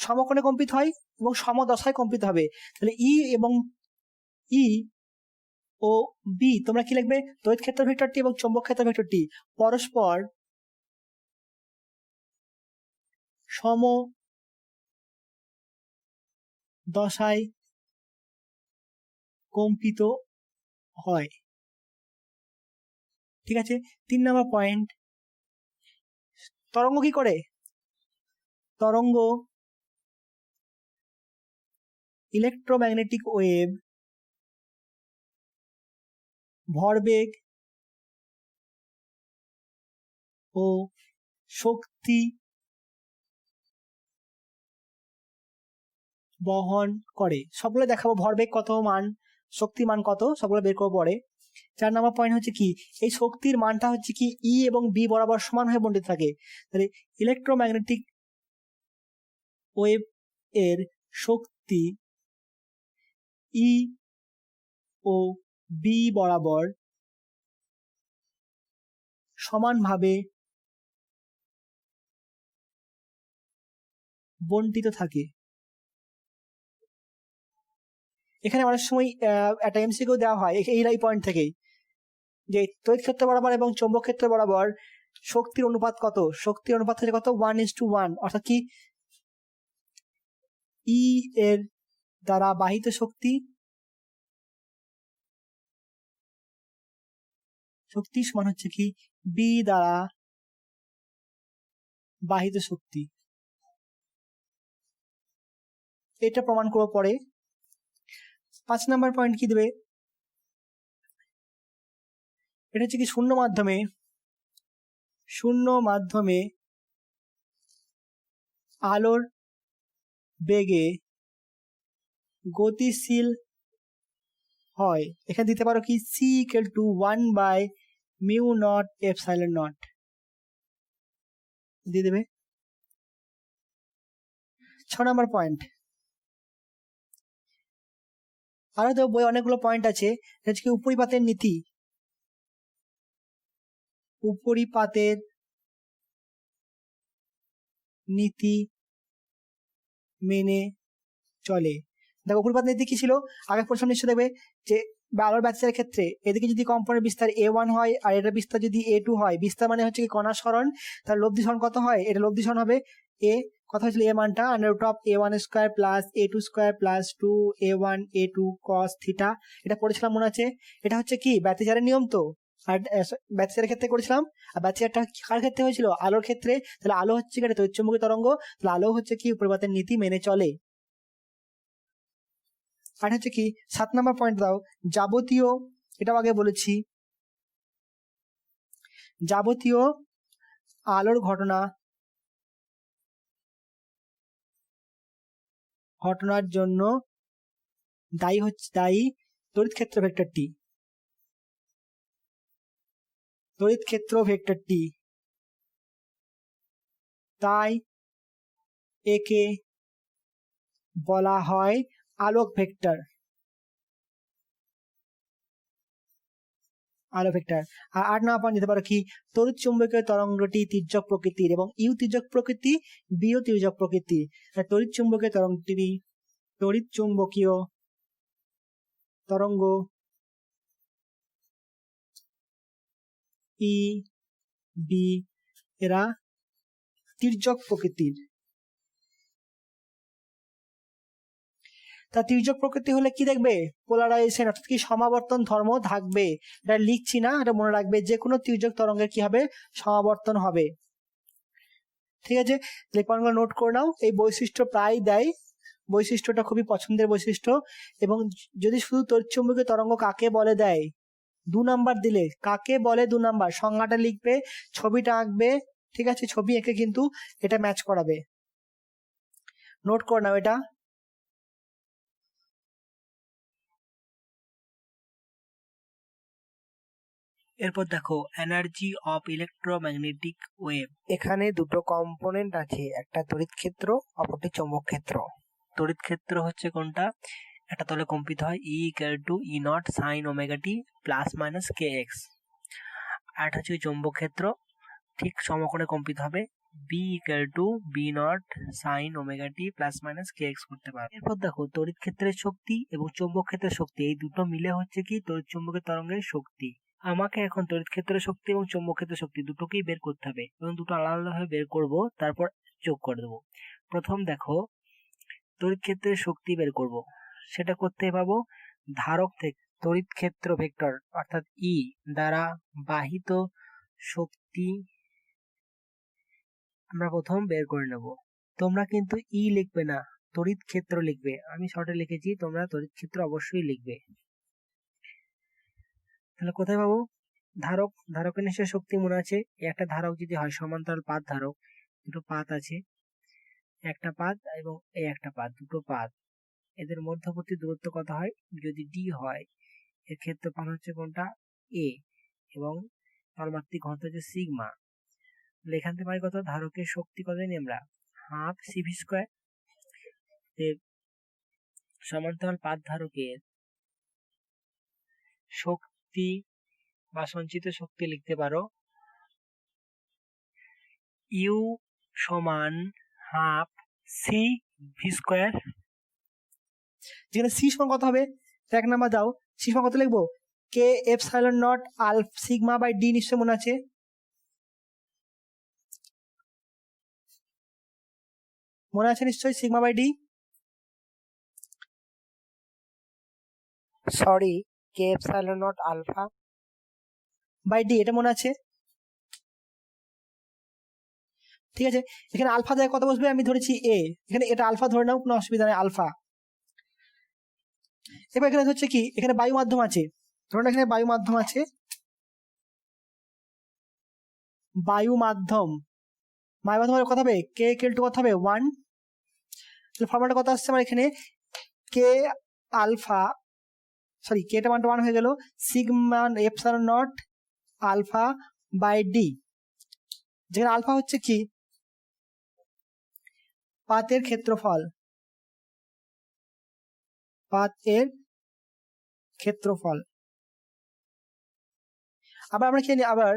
সমকোণে কম্পিত হয় এবং সমদশায় কম্পিত হবে। তাহলে ই এবং ই ও বি তোমরা কি লিখবে, তড়িৎ ক্ষেত্র ভেক্টরটি এবং চৌম্বক ক্ষেত্র ভেক্টরটি পরস্পর সমদশায় কম্পিত হয়। ঠিক আছে। 3 নম্বর পয়েন্ট, তরঙ্গ কি করে? তরঙ্গ ইলেকট্রোম্যাগনেটিক ওয়েভ ভরবেগ ও শক্তি বহন করে। সবগুলো দেখাবো, ভরবেগ কত মান, শক্তি মান কত, সবগুলো বের করবো পরে। 4 নম্বর পয়েন্ট হচ্ছে কি, এই শক্তির মানটা হচ্ছে কি ই এবং বি বরাবর সমান হয়ে বণ্টিত থাকে। তাহলে ইলেকট্রোম্যাগনেটিক ওয়েভ এর শক্তি ই ও বি বরাবর সমানভাবে বণ্টিত থাকে। এখানে অনেক সময় একটা এমসিকিউ দেওয়া হয় এই পয়েন্ট থেকেই, যে তড়িৎ ক্ষেত্র বরাবর এবং চৌম্বক ক্ষেত্র বরাবর শক্তির অনুপাত কত? শক্তির অনুপাত হচ্ছে কত, 1:1। অর্থাৎ কি, ই এর দ্বারা বাহিত শক্তি সমান হচ্ছে কি বি দ্বারা বাহিত শক্তি। এটা প্রমাণ করবো পরে। 5 নম্বর পয়েন্ট কি দেবে, এটা হচ্ছে কি শূন্য মাধ্যমে আলোর বেগে গতিশীল হয়। এখানে দিতে পারো কি c = 1/μ0ε0 দিয়ে দেবে। 6 নম্বর পয়েন্ট, আরো তো বই অনেকগুলো পয়েন্ট আছে। কি উপরিপাতের নীতি মেনে চলে। দেখো উপরিপাত নীতি কি ছিল, আগে প্রশ্ন নিশ্চয় দেখবে যে আলোর ব্যাপ্তিচারের ক্ষেত্রে এদিকে যদি কম্পনের বিস্তার a1 হয় আর এটার বিস্তার যদি a2 হয়, বিস্তার মানে হচ্ছে কি কণার সরণ, তার লব্ধি সরণ কত হয়, এটা লব্ধি সরণ হবে a, কথা হয়েছিল a মানটা √a1² + a2² + 2a1 a2 cos θ। এটা পড়েছিলাম মনে আছে। এটা হচ্ছে কি ব্যাপ্তিচারের নিয়ম তো, আর ব্যাপ্তিচারের ক্ষেত্রে করেছিলাম। আর ব্যাপ্তিচারটা কার ক্ষেত্রে হয়েছিল, আলোর ক্ষেত্রে। তাহলে আলো হচ্ছে কি তড়িৎচুম্বকীয় তরঙ্গ, তাহলে আলো হচ্ছে কি উপরিপাতের নীতি মেনে চলে। আর হচ্ছে কি 7 নম্বর পয়েন্ট দাও, যাবতীয়, এটাও আগে বলেছি, যাবতীয় আলোর ঘটনার জন্য দায়ী তড়িৎ ক্ষেত্র ভেক্টরটি। তাই একে বলা হয় আলোক ভেক্টর। আর 8 নম্বর পয়েন্ট দিতে পারো কি, তড়িৎ চুম্বকীয় তরঙ্গটি তির্যক প্রকৃতির এবং ইউ তির্যক প্রকৃতি, বিও তির্যক প্রকৃতি। তড়িৎ চুম্বকীয় তরঙ্গ ই বি এরা তির্যক প্রকৃতির। তা তির্যক প্রকৃতি হলে কি দেখবে, পোলারাইজেশন অর্থাৎ কি সমাবর্তন ধর্ম থাকবে। এটা লিখছি না, এটা মনে রাখবে, যে কোনো তির্যক তরঙ্গের কি হবে, সমাবর্তন হবে। ঠিক আছে, পয়েন্টগুলো নোট করে নাও। এই বৈশিষ্ট্য প্রায় দেয়, বৈশিষ্ট্যটা খুবই পছন্দের বৈশিষ্ট্য। এবং যদি শুধু তড়িৎচুম্বকীয় তরঙ্গ কাকে বলে দেয়, 2 নাম্বার দিলে কাকে বলে, 2 নাম্বার সংজ্ঞাটা লিখবে, ছবিটা আঁকবে। ঠিক আছে, ছবি এঁকে কিন্তু এটা ম্যাচ করাবে, নোট করে নাও এটা। এরপর দেখো এনার্জি অফ ইলেকট্রোম্যাগনেটিক ওয়েভ। এখানে দুটো কম্পোনেন্ট আছে, একটা তড়িৎ ক্ষেত্র, অপরটি চৌম্বক ক্ষেত্র। তড়িৎ ক্ষেত্র হচ্ছে কোনটা, একটা তলে কম্পিত হয় E equal to E nought sine omega T plus minus K X. আর হচ্ছে চৌম্বক ক্ষেত্র, ঠিক সমকোণে কম্পিত হবে, B equal to B not sine omega T plus minus K X করতে পারবে। এরপর দেখো তড়িৎ ক্ষেত্রের শক্তি এবং চৌম্বক ক্ষেত্রের শক্তি, এই দুটো মিলে হচ্ছে কি তড়িৎ চৌম্বকের তরঙ্গের শক্তি। আমাকে এখন তড়িৎ ক্ষেত্রের শক্তি এবং চৌম্বক ক্ষেত্রের শক্তি দুটোকেই বের করতে হবে এবং দুটো আলাদা আলাদাভাবে বের করব, তারপর যোগ করে দেবো। প্রথম দেখো তড়িৎ ক্ষেত্রের শক্তি বের করব, সেটা করতে পাবো ধারক থেকে তড়িৎ ক্ষেত্র ভেক্টর অর্থাৎ ই দ্বারা বাহিত শক্তি আমরা প্রথম বের করে নেব। তোমরা কিন্তু ই লিখবে না, তড়িৎ ক্ষেত্র লিখবে। আমি শর্টে লিখেছি, তোমরা তড়িৎ ক্ষেত্র অবশ্যই লিখবে। তাহলে কোথায় পাবো? ধারকের নিশ্চয় শক্তি মনে আছে, একটা ধারক যদি হয় সমান্তরাল পাত ধারক, দুটো পাত আছে, একটা পাত এবং এই একটা পাত, দুটো পাত, এদের মধ্যবর্তী দূরত্ব কত হয়? যদি ডি হয়, এর ক্ষেত্রফল হচ্ছে কোনটা? এ, এবং তলমাত্রিক ঘনত্ব হচ্ছে সিগমা। এখান থেকে পাই কত? ধারকের শক্তি কত জানি আমরা? Half CV square. সমান্তরাল পাত ধারকের শক্তি বা সঞ্চিত শক্তি লিখতে পারো ইউ সমান হাফ সি ভি স্কোয়ার। যেখানে সি সমান কত হবে? এক নাম্বার দাও, সি সমান কত লিখবো? K epsilon not alpha sigma by D, নিশ্চয় মনে আছে? মনে আছে নিশ্চয়ই, sigma by D, sorry K epsilon not alpha by D, এটা মনে আছে? ঠিক আছে, এখানে আলফা দেয় কত বসবে? আমি ধরেছি এ, এখানে এটা আলফা ধরে নাও, কোনো অসুবিধা নেই, আলফা। এবার এখানে হচ্ছে কি, এখানে বায়ু মাধ্যম আছে, ধরুন এখানে বায়ু মাধ্যম আছে, বায়ু মাধ্যম কত হবে? কে ইকুয়াল টু কত হবে? 1। ফর্মুলাটা কত আসছে আমার এখানে? কে আলফা, সরি কেটা মানটা 1 হয়ে গেল, sigma epsilon not alpha by D. যেখানে আলফা হচ্ছে কি পাতের ক্ষেত্রফল, পাতের ক্ষেত্রফল। আবার আমরা কি জানি, আবার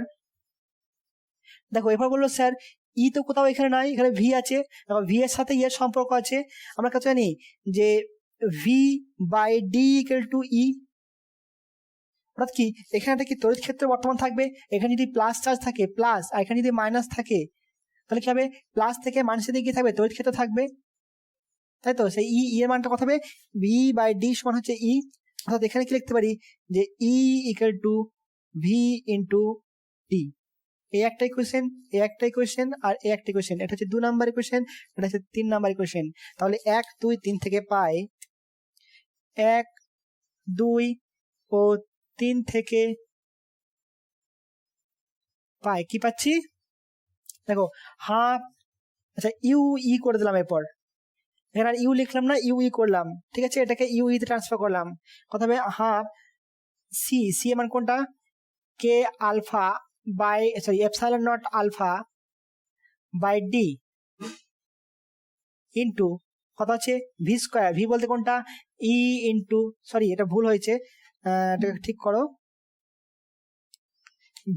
দেখো এবার বললো স্যার ই তো কোথাও এখানে নাই, এখানে ভি আছে, ভি এর সাথে ই এর সম্পর্ক আছে। আমরা কাছে জানি যে V by D equal to E, অর্থাৎ কি এখানে একটা কি তড়িৎ ক্ষেত্র বর্তমান থাকবে, এখানে যদি প্লাস চার্জ থাকে প্লাস, আর এখানে যদি মাইনাস থাকে তাহলে কি হবে? প্লাস থেকে মাইনাসের দিকে কি থাকবে? তড়িৎ ক্ষেত্র থাকবে, তাই তো? সেই ই এর মানটা কত হবে? ভি বাই ডি সমান হচ্ছে ই, অর্থাৎ এখানে কি লিখতে পারি যে ই equal two V into D. এই একটা ইকুয়েশন, এই একটা ইকুয়েশন, আর এই একটা ইকুয়েশন, এটা হচ্ছে 2 নাম্বার ইকুয়েশন, এটা হচ্ছে 3 নাম্বার ইকুয়েশন। তাহলে 1 2 3 থেকে পাই 1 2 ও 3 থেকে পাই কি পাচ্ছি? দেখো হাফ, আচ্ছা ইউ ই করে দিলাম, এরপর এখানে আর ইউ লিখলাম না, ইউ ই করলাম, ঠিক আছে, এটাকে ইউ ই তে ট্রান্সফার করলাম, কত হবে? হাফ সি, সি এর মান কোনটা? K alpha by, sorry epsilon not alpha by D into কত আছে? ভি স্কোয়ার, ভি বলতে কোনটা? ই ইন্টু, সরি এটা ভুল হয়েছে, এটাকে ঠিক করো,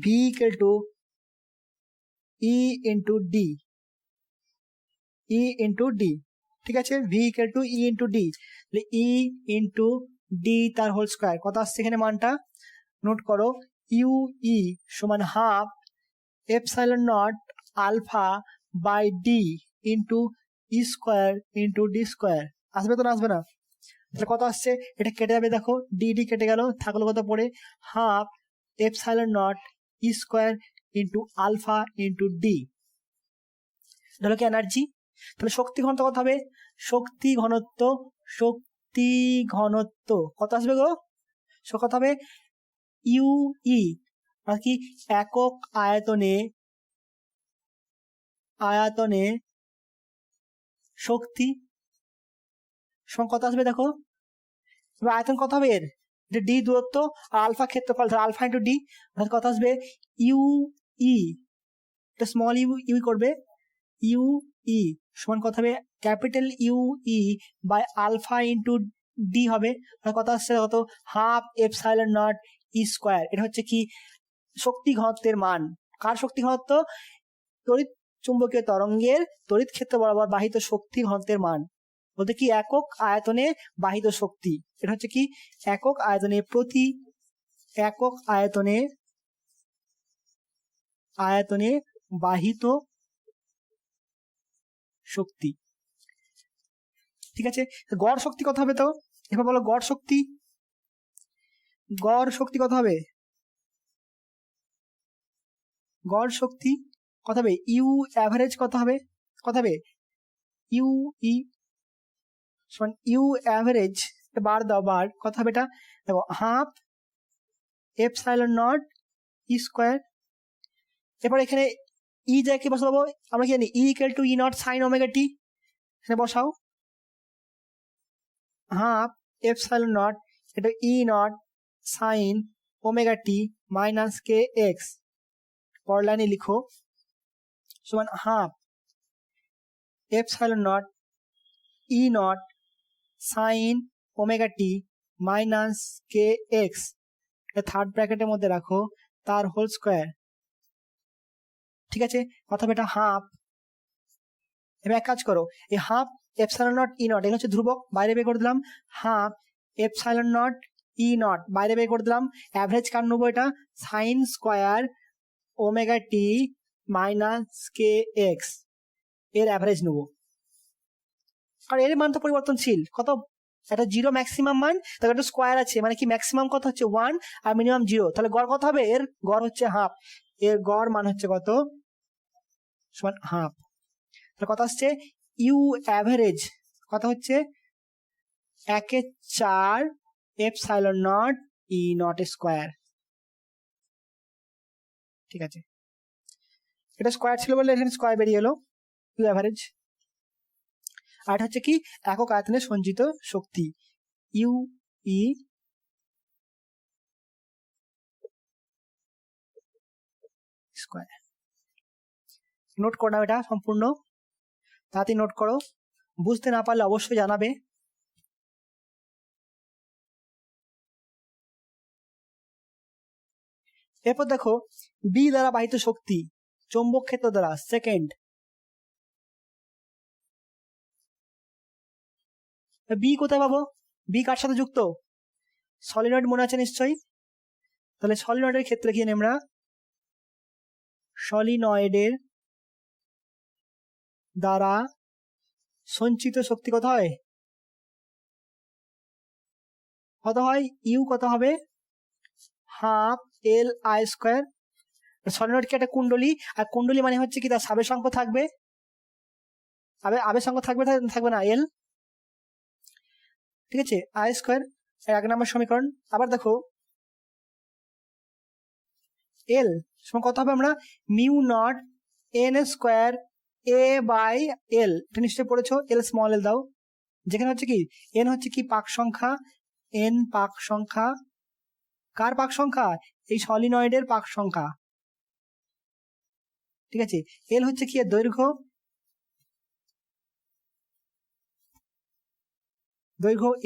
V equal to E into D, E into D, ঠিক আছে, V equal to E into D, E into D তার হোল স্কোয়ার। কত আসছে এখানে মানটা? নোট করো, ইউ ই সমান half epsilon not alpha by D into E square into D square. আসবে তো না আসবে না? তাহলে কত আসছে? এটা কেটে যাবে, দেখো ডি ডি কেটে গেল, থাকলো কত পড়ে? Half epsilon not E square into alpha into D, এটা হলো কি এনার্জি। তাহলে শক্তি ঘনত্ব কত হবে? শক্তি ঘনত্ব, শক্তি ঘনত্ব কত আসবে গো? কত হবে? ইউ ই, আর কি একক আয়তনে, আয়তনে শক্তি সমান কত আসবে? দেখো এবার আয়তন কত হবে এর? এটা ডি দূরত্ব আর আলফা ক্ষেত্রফল, ধর আলফা ইন্টু ডি, অর্থাৎ কত আসবে? ইউ ই, এটা স্মল ইউ ইউ করবে, ইউ ই সমান কত হবে, capital U E by alpha into D হবে। কত আসছে কত, half epsilon not E square. এটা হচ্ছে কি শক্তি ঘনত্বের মান। কার শক্তি ঘনত্ব, তড়িৎ চুম্বকীয় তরঙ্গের তড়িৎ ক্ষেত্র বরাবর বাহিত শক্তি ঘনত্বের মান, বলতে কি একক আয়তনে বাহিত শক্তি। এটা হচ্ছে কি একক আয়তনে প্রতি একক আয়তনে বাহিত শক্তি। ঠিক আছে, গড় শক্তি কত হবে, তো এবার বলো গড় শক্তি কত হবে, গড় শক্তি কত হবে, ইউ অ্যাভারেজ কত হবে, ইউ ই সমান ইউ অ্যাভারেজ, বার দাও বার, কত হবে এটা দেখো, half epsilon not E square. এরপর এখানে ই যাকে বসাবো আমরা কি জানি, E equal to E nought sine omega T, এখানে বসাও হাফ এপসাইলন নট, এটা E nought sine omega T minus K X, পরের লাইনে লিখো সমান half epsilon not E nought sine omega T minus K X, এটা থার্ড ব্র্যাকেটের মধ্যে রাখো, তার হোল স্কোয়ার। ঠিক আছে, অথবা এটা হাফ। এবার এক কাজ করো, এই half epsilon not E not এগুলো হচ্ছে ধ্রুবক, বাইরে বের করে দিলাম, half epsilon not E not বাইরে বের করে দিলাম, অ্যাভারেজ কার নেবো, এটা sign square omega T minus K X, এর অ্যাভারেজ নেবো। আর এর মান তো পরিবর্তনশীল, কত একটা জিরো ম্যাক্সিমাম মান, তাহলে একটা স্কোয়ার আছে, মানে কি ম্যাক্সিমাম কত হচ্ছে 1 আর মিনিমাম 0, তাহলে গড় কত হবে, এর গড় হচ্ছে হাফ, এর গড় মান হচ্ছে কত সমান হাফ। তাহলে কত আসছে, ইউ অ্যাভারেজ কত হচ্ছে 1/4 epsilon not E nought square. ঠিক আছে, এটা স্কোয়ার ছিল বলে এখানে স্কোয়ার বেরিয়ে এলো, ইউ অ্যাভারেজ। আর এটা হচ্ছে কি একক আয়তনে সঞ্চিত শক্তি, ইউ ই স্কোয়ার। নোট করো না এটা সম্পূর্ণ, তাড়াতাড়ি নোট করো, বুঝতে না পারলে অবশ্যই জানাবে। এরপর দেখো বি দ্বারা বাহিত শক্তি চৌম্বক ক্ষেত্র দ্বারা, সেকেন্ড বি কোথায় পাবো, বি কার সাথে যুক্ত, সলিনয়েড মনে আছে নিশ্চয়ই, তাহলে সলিনয়েডের ক্ষেত্রে কি আমরা সলিনয়েডের দ্বারা সঞ্চিত শক্তি কত হয়, ইউ কত হবে half L I square. Solenoid কি একটা কুণ্ডলী, আর কুণ্ডলী মানে হচ্ছে কি তার সাবেশাঙ্ক থাকবে, আবেশাঙ্ক থাকবে না এল। ঠিক আছে, আই স্কোয়ার 1 নম্বর সমীকরণ। আবার দেখো এল সমান কত হবে, আমরা mu naught N square A by L, এটা নিশ্চয়ই পড়েছো, এল স্মল এল দাও, যেখানে হচ্ছে কি এন হচ্ছে কি পাক সংখ্যা, এন পাক সংখ্যা, কার পাক সংখ্যা, এই সলিনয়েডের পাক সংখ্যা। ঠিক আছে, এল হচ্ছে কি এর দৈর্ঘ্য,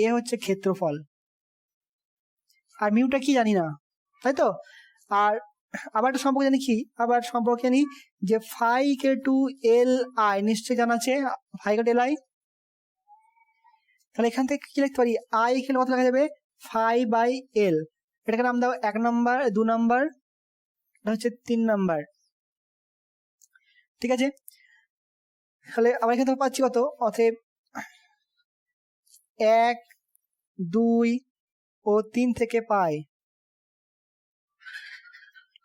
এ হচ্ছে ক্ষেত্রফল, আর মিউটা কি জানি না, তাই তো। আর আবার একটা সম্পর্ক জানি কি, জানি যে phi equal to L I, নিশ্চয়ই জানা আছে phi equal to L I. তাহলে এখান থেকে কি লিখতে পারি, আই ইকুয়াল কত লেখা যাবে, ফাই বাই এল, এটাকে নাম দাও 1 নম্বর, 2 নম্বর, এটা হচ্ছে 3 নম্বর। ঠিক আছে, তাহলে আমরা এখান থেকে পাচ্ছি কত, অতএব 1, 2 ও 3 থেকে পাই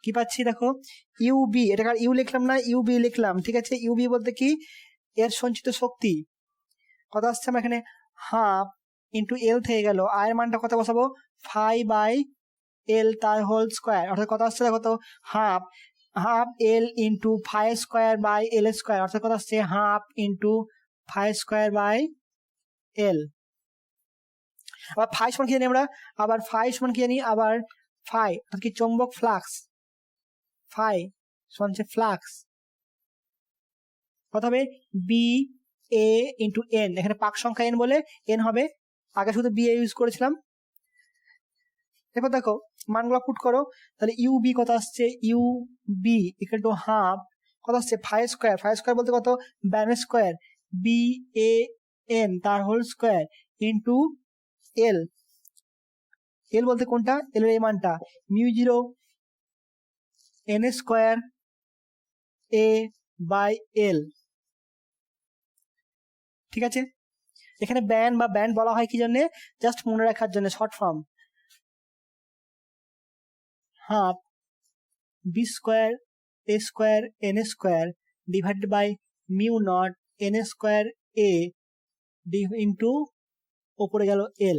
কি পাচ্ছি দেখো, ইউবি, এটা ইউ লিখলাম না, ইউবি লিখলাম। ঠিক আছে, ইউবি বলতে কি এর সঞ্চিত শক্তি কত আসছে, আমরা এখানে হাফ ইন্টু এল থেকে গেল, আয়ের মানটা কত বসাবো, ফাই বাই এল তার হোল স্কোয়ার, অর্থাৎ কত আসছে দেখো তো, half L into phi square by L square, অর্থাৎ কত আসছে half into phi square by L. আবার ফাই সমান কি জানি আমরা, আবার ফাই অর্থাৎ কি চৌম্বক, ফ্লাক্স, ফাই সমান হচ্ছে ফ্লাক্স, চৌম্বক ফ্লাক্স, ফাই সমান কি জানি, আবার ফাই সমান কি জানি, আবার ফাই অর্থাৎ কি চৌম্বক, ফ্লাক্স, ফাই সমান কি জানি, আবার ফাই অর্থাৎ কি চৌম্বক ফ্লাক্স, ফাই সমান কি জানি, আবার ফাই সমান কি জানি, আবার ফাই কত হবে বি এ ইন্টু এন, এখানে পাক সংখ্যা এন বলে এন হবে, আগে শুধু বি এ ইউজ করেছিলাম। এরপর দেখো মানগুলো পুট করো, তাহলে ইউ বি কত আসছে, U B equal to half কত আসছে 5 স্কোয়ার, 5 স্কোয়ার বলতে কত ban square B A N তার whole square into L, L বলতে কোনটা, এল এর এই মানটা mu zero N square A by L. ঠিক আছে, এখানে ব্যান বা ব্যান্ড বলা হয় কি জন্য, জাস্ট মনে রাখার জন্য, short form half B square A square N square divided by mu naught N square A into ওপরে গেল এল,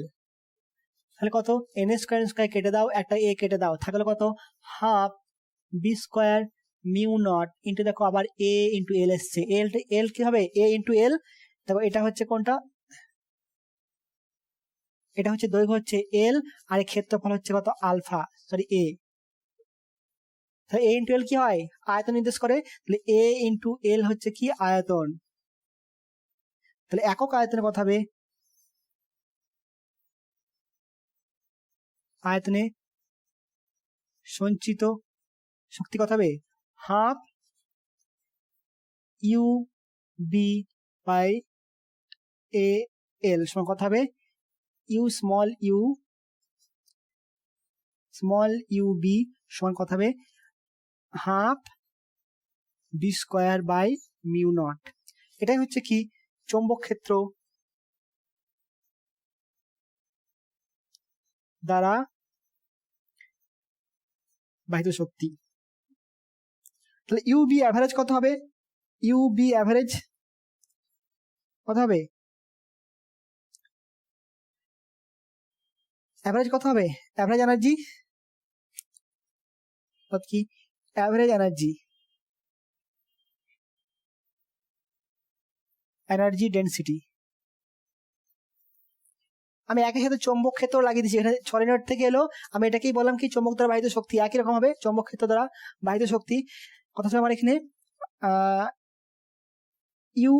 তাহলে কত এন স্কোয়ার স্কোয়ার কেটে দাও, একটা এ কেটে দাও, থাকলে কত half B square mu not into দেখো আবার এ ইন্টু এল এসছে, এল কি হবে এ ইন্টু এল, দেখো এটা হচ্ছে কোনটা, এটা হচ্ছে দৈর্ঘ্য হচ্ছে এল আর ক্ষেত্রফল হচ্ছে কত আলফা, সরি এ, তাহলে এ ইন্টু এল কি হয় আয়তন নির্দেশ করে, তাহলে এ ইন্টু এল হচ্ছে কি আয়তন, তাহলে একক আয়তনের কথা হবে, আয়তনে সঞ্চিত শক্তি কথা হবে হাফ ইউ বি বাই এ এল সমান কথা হবে ইউ স্মল ইউ বি সমান কথা হবে half B square by mu naught. এটাই হচ্ছে কি চৌম্বক ক্ষেত্র দ্বারা বাহিত শক্তি। তাহলে ইউ বি অ্যাভারেজ কত হবে, ইউ বি অ্যাভারেজ কত হবে, অ্যাভারেজ কত হবে, অ্যাভারেজ এনার্জি কি, অ্যাভারেজ এনার্জি ডেন্সিটি। আমি একই সাথে চৌম্বক ক্ষেত্র লাগিয়ে দিচ্ছি, এখানে সলিনয়েড থেকে এলো, আমি এটাকেই বললাম কি চৌম্বক দ্বারা বাহিত শক্তি, একই রকম হবে চৌম্বক ক্ষেত্র দ্বারা বাহিত শক্তি। কথা হচ্ছে আমার এখানে ইউ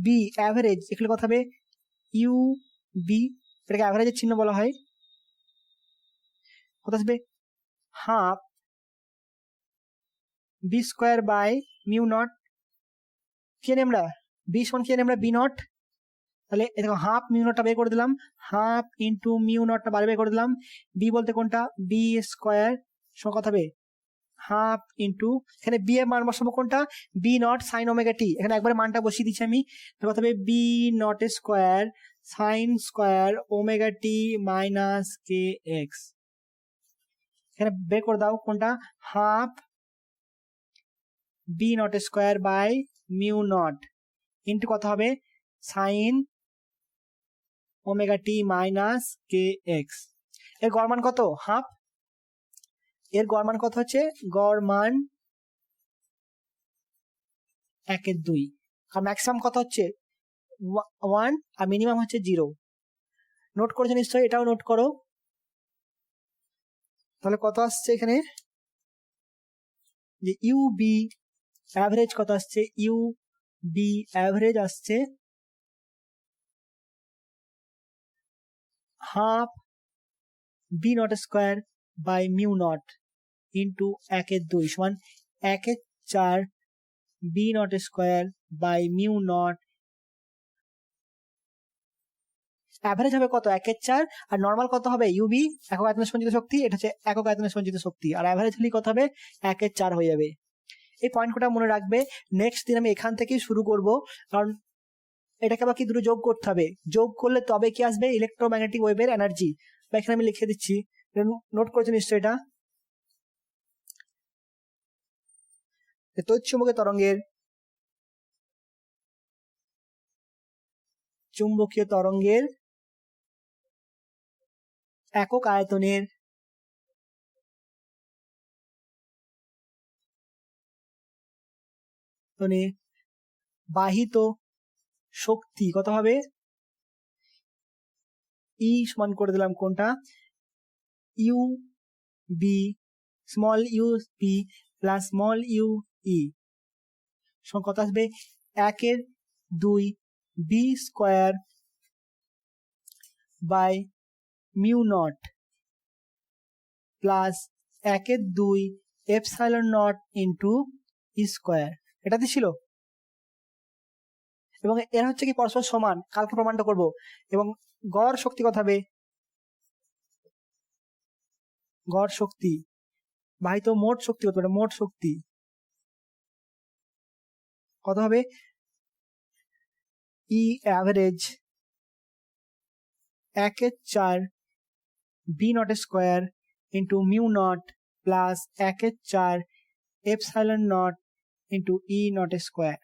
বি অ্যাভারেজ, এখানে কথা হবে ইউ বি, এটাকে অ্যাভারেজের চিহ্ন বলা হয়, কথা আসবে half B square by mu naught, কি জানি আমরা বি সমান কি জানি আমরা বি নট, তাহলে দেখো হাফ মিউ নটটা বের করে দিলাম, হাফ ইন্টু মিউ নটটা বাইরে বের করে দিলাম, বি বলতে কোনটা বি স্কোয়ার সমান কথা হবে হাফ ইন্টু, এখানে বি এর মান বসাবো কোনটা B not sine omega T, এখানে একবারে মানটা বসিয়ে দিচ্ছি আমি, কথা হবে B not square sine square omega T minus K X, এখানে বের করে দাও কোনটা half B not square by mu not into কত হবে sine omega T minus K X, এর গড় মান কত হাফ, এর গড় মান কত হচ্ছে গড় মান 1/2, আর ম্যাক্সিমাম কত হচ্ছে 1 আর মিনিমাম হচ্ছে 0, নোট করেছো নিশ্চয়ই, এটাও নোট করো। তাহলে কত আসছে এখানে যে ইউ বি অ্যাভারেজ কত আসছে, ইউ বি অ্যাভারেজ আসছে half B not square by mu not into 1/2 সমান 1/4 B not square by mu naught, average হবে কত 1/4, আর নর্মাল কত হবে ইউবি একক আয়তনের সঞ্চিত শক্তি, এটা হচ্ছে একক আয়তনের সঞ্চিত শক্তি, আর অ্যাভারেজ হলেই কত হবে 1/4 হয়ে যাবে। এই পয়েন্ট কটা মনে রাখবে, নেক্সট দিন আমি এখান থেকেই শুরু করব, কারণ এটাকে আবার কি দুটো যোগ করতে হবে, যোগ করলে তবে কি আসবে ইলেকট্রোম্যাগনেটিক ওয়েভের এনার্জি, বা এখানে আমি লিখে দিচ্ছি, নোট করেছো নিশ্চয় এটা, তড়িৎচুম্বকীয় তরঙ্গের একক আয়তনের বাহিত শক্তি কত হবে, ই সমান করে দিলাম কোনটা U B small U P plus small U E সমান কত আসবে 1/2 B square by mu not plus 1/2 epsilon not into E square, এটাতে ছিল। এবং এরা হচ্ছে কি পরস্পর সমান, কালকে প্রমাণটা করব। এবং গড় শক্তি কত হবে? গড় শক্তি ভাই তো মোট শক্তি কত হবে? মোট শক্তি কত হবে? E average 1/4 B not square into mu not plus 1/4 epsilon not into E nought square.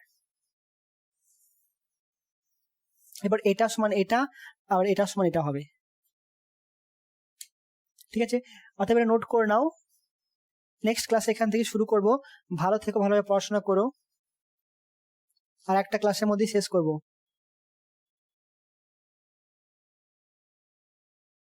এবার এটা সমান এটা, আবার এটা সমান এটা হবে। ঠিক আছে, অতএব এটা নোট করে নাও। নেক্সট ক্লাসে এখান থেকে শুরু করব। ভালো থেকো, ভালোভাবে পড়াশোনা করো, আর একটা ক্লাসের মধ্যেই শেষ করব।